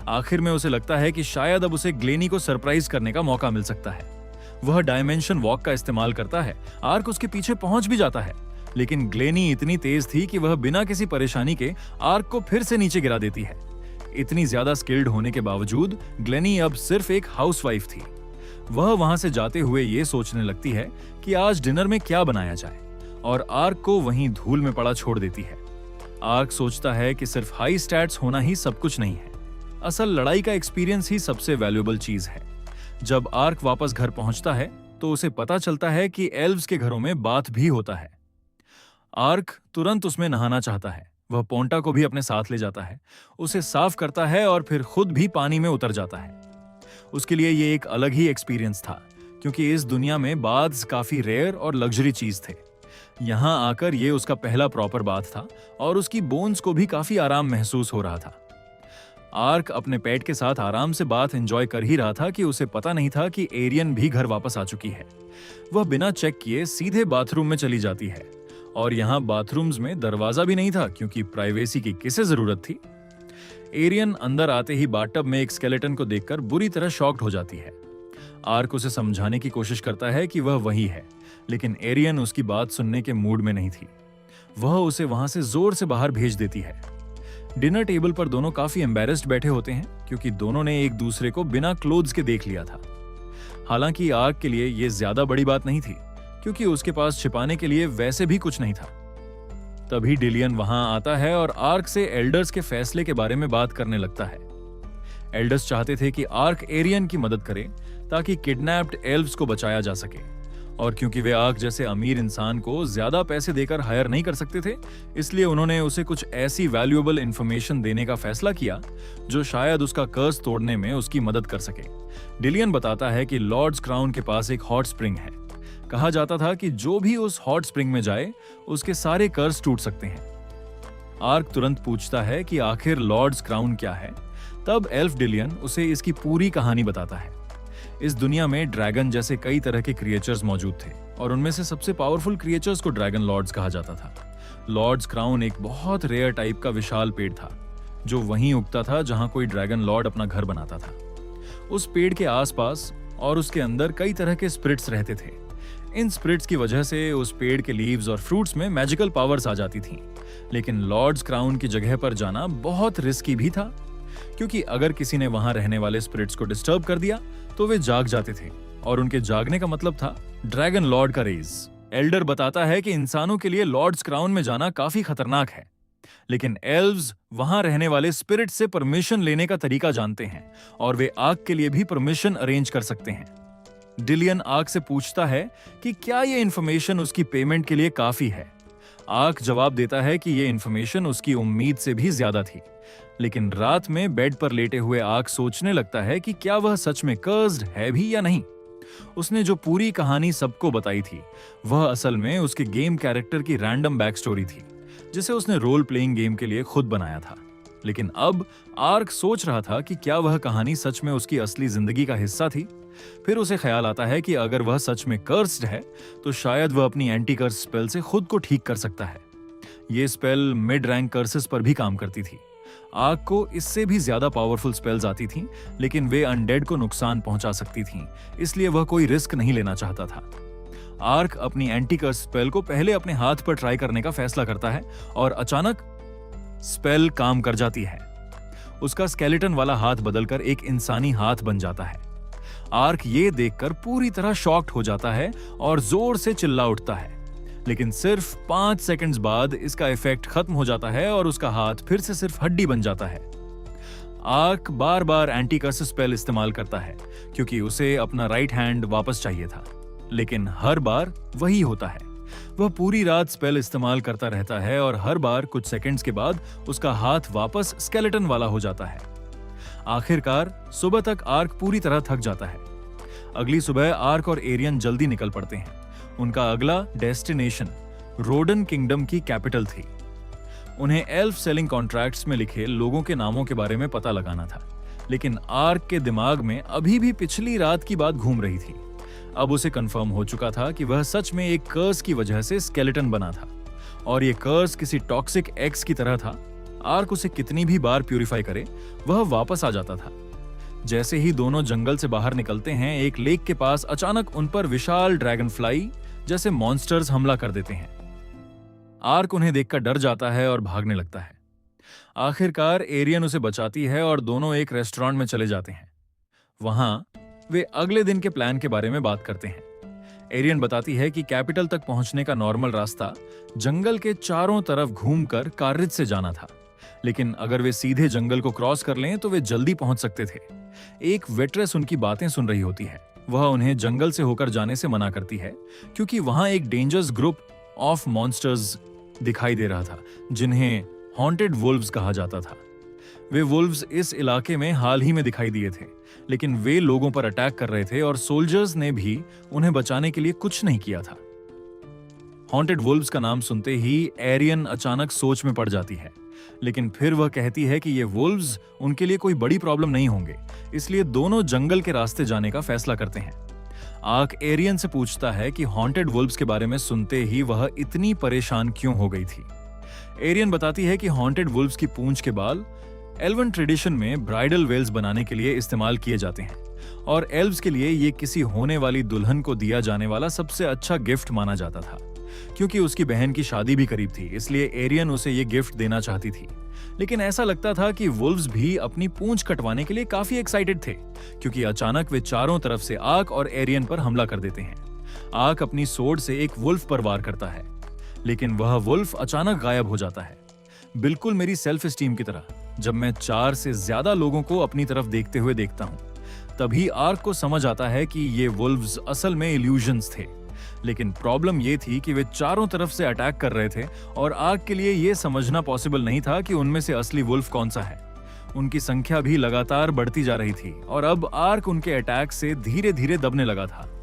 आखिर में उसे लगता है कि शायद अब उसे ग्लेनी को सरप्राइज करने का मौका मिल सकता है। वह डायमेंशन वॉक का इस्तेमाल करता है। आर्क उसके पीछे पहुंच भी जाता है, लेकिन ग्लेनी इतनी तेज थी कि वह बिना किसी परेशानी के आर्क को फिर से नीचे गिरा देती है। इतनी ज्यादा स्किल्ड होने के बावजूद ग्लेनी अब सिर्फ एक हाउसवाइफ थी। वह वहां से जाते हुए ये सोचने लगती है कि आज डिनर में क्या बनाया जाए और आर्क को वहीं धूल में पड़ा छोड़ देती है। आर्क सोचता है कि सिर्फ हाई स्टैट्स होना ही सब कुछ नहीं है। असल लड़ाई का एक्सपीरियंस ही सबसे वैल्यूएबल चीज है। जब आर्क वापस घर पहुंचता है तो उसे पता चलता है कि एल्व्स के घरों में बाथ भी होता है। आर्क तुरंत उसमें नहाना चाहता है। वह पोंटा को भी अपने साथ ले जाता है, उसे साफ करता है और फिर खुद भी पानी में उतर जाता है। उसके लिए ये एक अलग ही एक्सपीरियंस था क्योंकि इस दुनिया में बाथ्स काफी रेयर और लग्जरी चीज थे। यहां आकर ये उसका पहला प्रॉपर बाथ था और उसकी बोन्स को भी काफी आराम महसूस हो रहा था। आर्क अपने पेट के साथ आराम से बाथ एंजॉय कर ही रहा था कि उसे पता नहीं था कि एरियन भी घर वापस आ चुकी है। वह बिना चेक किए सीधे बाथरूम में चली जाती है और यहाँ बाथरूम्स में दरवाजा भी नहीं था क्योंकि प्राइवेसी की किसे जरूरत थी। एरियन अंदर आते ही बाथटब में एक स्केलेटन को देखकर बुरी तरह शॉक्ड हो जाती है। आर्क उसे समझाने की कोशिश करता है कि वह वही है, लेकिन एरियन उसकी बात सुनने के मूड में नहीं थी। वह उसे वहां से जोर से बाहर भेज देती है। डिनर टेबल पर दोनों काफी एम्बैरेस्ड बैठे होते हैं क्योंकि दोनों ने एक दूसरे को बिना क्लोथ्स के देख लिया था। हालांकि आर्क के लिए यह ज्यादा बड़ी बात नहीं थी क्योंकि उसके पास छिपाने के लिए वैसे भी कुछ नहीं था। तभी डिलियन वहां आता है और आर्क से एल्डर्स के फैसले के बारे में बात करने लगता है। एल्डर्स चाहते थे कि आर्क एरियन की मदद करे ताकि किडनैप्ड एल्व्स को बचाया जा सके, और क्योंकि वे आर्क जैसे अमीर इंसान को ज्यादा पैसे देकर हायर नहीं कर सकते थे, इसलिए उन्होंने उसे कुछ ऐसी वैल्यूएबल इंफॉर्मेशन देने का फैसला किया जो शायद उसका कर्ज तोड़ने में उसकी मदद कर सके। डिलियन बताता है कि लॉर्ड्स क्राउन के पास एक हॉट स्प्रिंग है। कहा जाता था कि जो भी उस हॉट स्प्रिंग में जाए उसके सारे कर्ज टूट सकते हैं। आर्क तुरंत पूछता है कि आखिर लॉर्ड्स क्राउन क्या है। तब एल्फ डिलियन उसे इसकी पूरी कहानी बताता है। इस दुनिया में ड्रैगन जैसे कई तरह के क्रिएचर्स मौजूद थे और उनमें से सबसे पावरफुल क्रिएचर्स को ड्रैगन लॉर्ड्स कहा जाता था। लॉर्ड्स क्राउन एक बहुत रेयर टाइप का विशाल पेड़ था जो वहीं उगता था जहां कोई ड्रैगन लॉर्ड अपना घर बनाता था। उस पेड़ के आसपास और उसके अंदर कई तरह के स्पिरिट्स रहते थे। इन स्पिरिट्स की वजह से उस पेड़ के लीव्स और फ्रूट्स में मैजिकल पावर्स आ जाती थीं। लेकिन लॉर्ड्स क्राउन की जगह पर जाना बहुत रिस्की भी था, क्योंकि अगर किसी ने वहां रहने वाले स्पिरिट्स को डिस्टर्ब कर दिया तो वे जाग जाते थे, और उनके जागने का मतलब था ड्रैगन लॉर्ड का रेज। एल्डर बताता है कि इंसानों के लिए लॉर्ड्स क्राउन में जाना काफी खतरनाक है, लेकिन एल्व्स वहां रहने वाले स्पिरिट से परमिशन लेने का तरीका जानते हैं और वे आग के लिए भी परमिशन अरेंज कर सकते हैं। डिलियन आग से पूछता है कि क्या यह इंफॉर्मेशन उसकी पेमेंट के लिए काफी है। आग जवाब देता है कि यह इंफॉर्मेशन उसकी उम्मीद से भी ज्यादा थी। लेकिन रात में बेड पर लेटे हुए आग सोचने लगता है कि क्या वह सच में कर्स्ड है भी या नहीं। उसने जो पूरी कहानी सबको बताई थी वह असल में उसके गेम कैरेक्टर की रैंडम बैक स्टोरी थी, जिसे उसने रोल प्लेइंग गेम के लिए खुद बनाया था। लेकिन अब आर्क सोच रहा था कि क्या वह कहानी सच में उसकी असली जिंदगी का हिस्सा थी। फिर उसे ख्याल आता है कि अगर वह सच में कर्स्ड है तो शायद वह अपनी एंटी कर्स स्पेल से खुद को ठीक कर सकता है। यह स्पेल मिड रैंक कर्सेस पर भी काम करती थी। आर्क को इससे भी ज्यादा पावरफुल स्पेल्स आती थीं, लेकिन वे अनडेड को नुकसान पहुंचा सकती थीं, इसलिए वह कोई रिस्क नहीं लेना चाहता था। आर्क अपनी एंटी कर्स स्पेल को पहले अपने हाथ पर ट्राई करने का फैसला करता है और अचानक स्पेल काम कर जाती है। उसका स्केलेटन वाला हाथ बदलकर एक इंसानी हाथ बन जाता है। आर्क ये देखकर पूरी तरह शॉक्ड हो जाता है और जोर से चिल्ला उठता है, लेकिन सिर्फ 5 सेकंड्स बाद इसका इफेक्ट खत्म हो जाता है और उसका हाथ फिर से सिर्फ हड्डी बन जाता है। आर्क बार बार एंटी कर्स स्पेल इस्तेमाल करता है क्योंकि उसे अपना राइट हैंड वापस चाहिए था, लेकिन हर बार वही होता है। वह पूरी रात स्पेल इस्तेमाल करता रहता है और हर बार कुछ सेकंड्स के बाद उसका हाथ वापस स्केलेटन वाला हो जाता है। आखिरकार सुबह तक आर्क पूरी तरह थक जाता है। अगली सुबह आर्क और एरियन जल्दी निकल पड़ते हैं। उनका अगला डेस्टिनेशन रोडन किंगडम की कैपिटल थी। उन्हें एल्फ सेलिंग कॉन्ट्रैक्ट्स में लिखे लोगों के नामों के बारे में पता लगाना था, लेकिन आर्क के दिमाग में अभी भी पिछली रात की बात घूम रही थी। अब उसे कंफर्म हो चुका था कि वह सच में एक कर्स की वजह से स्केलेटन बना था, और यह कर्स किसी टॉक्सिक एक्स की तरह था। आर्क उसे कितनी भी बार प्यूरिफाई करे वह वापस आ जाता था। जैसे ही दोनों जंगल से बाहर निकलते हैं, एक लेक के पास अचानक उन पर विशाल ड्रैगन फ्लाई जैसे मॉन्स्टर्स हमला कर देते हैं। आर्क उन्हें देखकर डर जाता है और भागने लगता है। आखिरकार एरियन उसे बचाती है और दोनों एक रेस्टोरेंट में चले जाते हैं। वहां वे अगले दिन के प्लान के बारे में बात करते हैं। एरियन बताती है कि कैपिटल तक पहुंचने का नॉर्मल रास्ता जंगल के चारों तरफ घूमकर कार्रिज से जाना था, लेकिन अगर वे सीधे जंगल को क्रॉस कर लें तो वे जल्दी पहुंच सकते थे। एक वेट्रेस उनकी बातें सुन रही होती है। वह उन्हें जंगल से होकर जाने से मना करती है क्योंकि वहां एक डेंजरस ग्रुप ऑफ मॉन्स्टर्स दिखाई दे रहा था जिन्हें हॉन्टेड वुल्व्स कहा जाता था। वे वुल्व्स इस इलाके में हाल ही में दिखाई दिए थे, लेकिन वे लोगों पर अटैक कर रहे थे और सोल्जर्स ने भी उन्हें बचाने के लिए कुछ नहीं किया था। हॉन्टेड वुल्व्स का नाम सुनते ही एरियन अचानक सोच में पड़ जाती है, लेकिन फिर वह कहती है कि ये वुल्व्स उनके लिए कोई बड़ी प्रॉब्लम नहीं होंगे, इसलिए दोनों जंगल के रास्ते जाने का फैसला करते हैं। आर्क एरियन से पूछता है कि हॉन्टेड वुल्व्स के बारे में सुनते ही वह इतनी परेशान क्यों हो गई थी। एरियन बताती है कि हॉन्टेड वुल्व्स की पूंछ के बाल एल्वन ट्रेडिशन में ब्राइडल वेल्स बनाने के लिए इस्तेमाल किए जाते हैं, और एल्व्स के लिए ये किसी होने वाली दुल्हन को दिया जाने वाला सबसे अच्छा गिफ्ट माना जाता था। क्योंकि उसकी बहन की शादी भी करीब थी, इसलिए एरियन उसे ये गिफ्ट देना चाहती थी। लेकिन ऐसा लगता था कि वुल्व्स भी अपनी पूंछ कटवाने के लिए काफी एक्साइटेड थे, क्योंकि अचानक वे चारों तरफ से आर्क और एरियन पर हमला कर देते हैं। आर्क अपनी सोर्ड से एक वुल्फ पर वार करता है, लेकिन वह वुल्फ अचानक गायब हो जाता है, बिल्कुल मेरी सेल्फ एस्टीम की तरह। जब मैं 4 से ज्यादा लोगों को अपनी तरफ देखते हुए देखता हूं, तभी आर्क को समझ आता है कि ये वुल्व्स असल में इल्यूजन्स थे। लेकिन प्रॉब्लम ये थी कि वे चारों तरफ से अटैक कर रहे थे और आर्क के लिए ये समझना पॉसिबल नहीं था कि उनमें से असली वुल्फ कौन सा है। उनकी संख्या भी लगातार बढ़ती जा रही थी और अब आर्क उनके अटैक से धीरे धीरे दबने लगा था।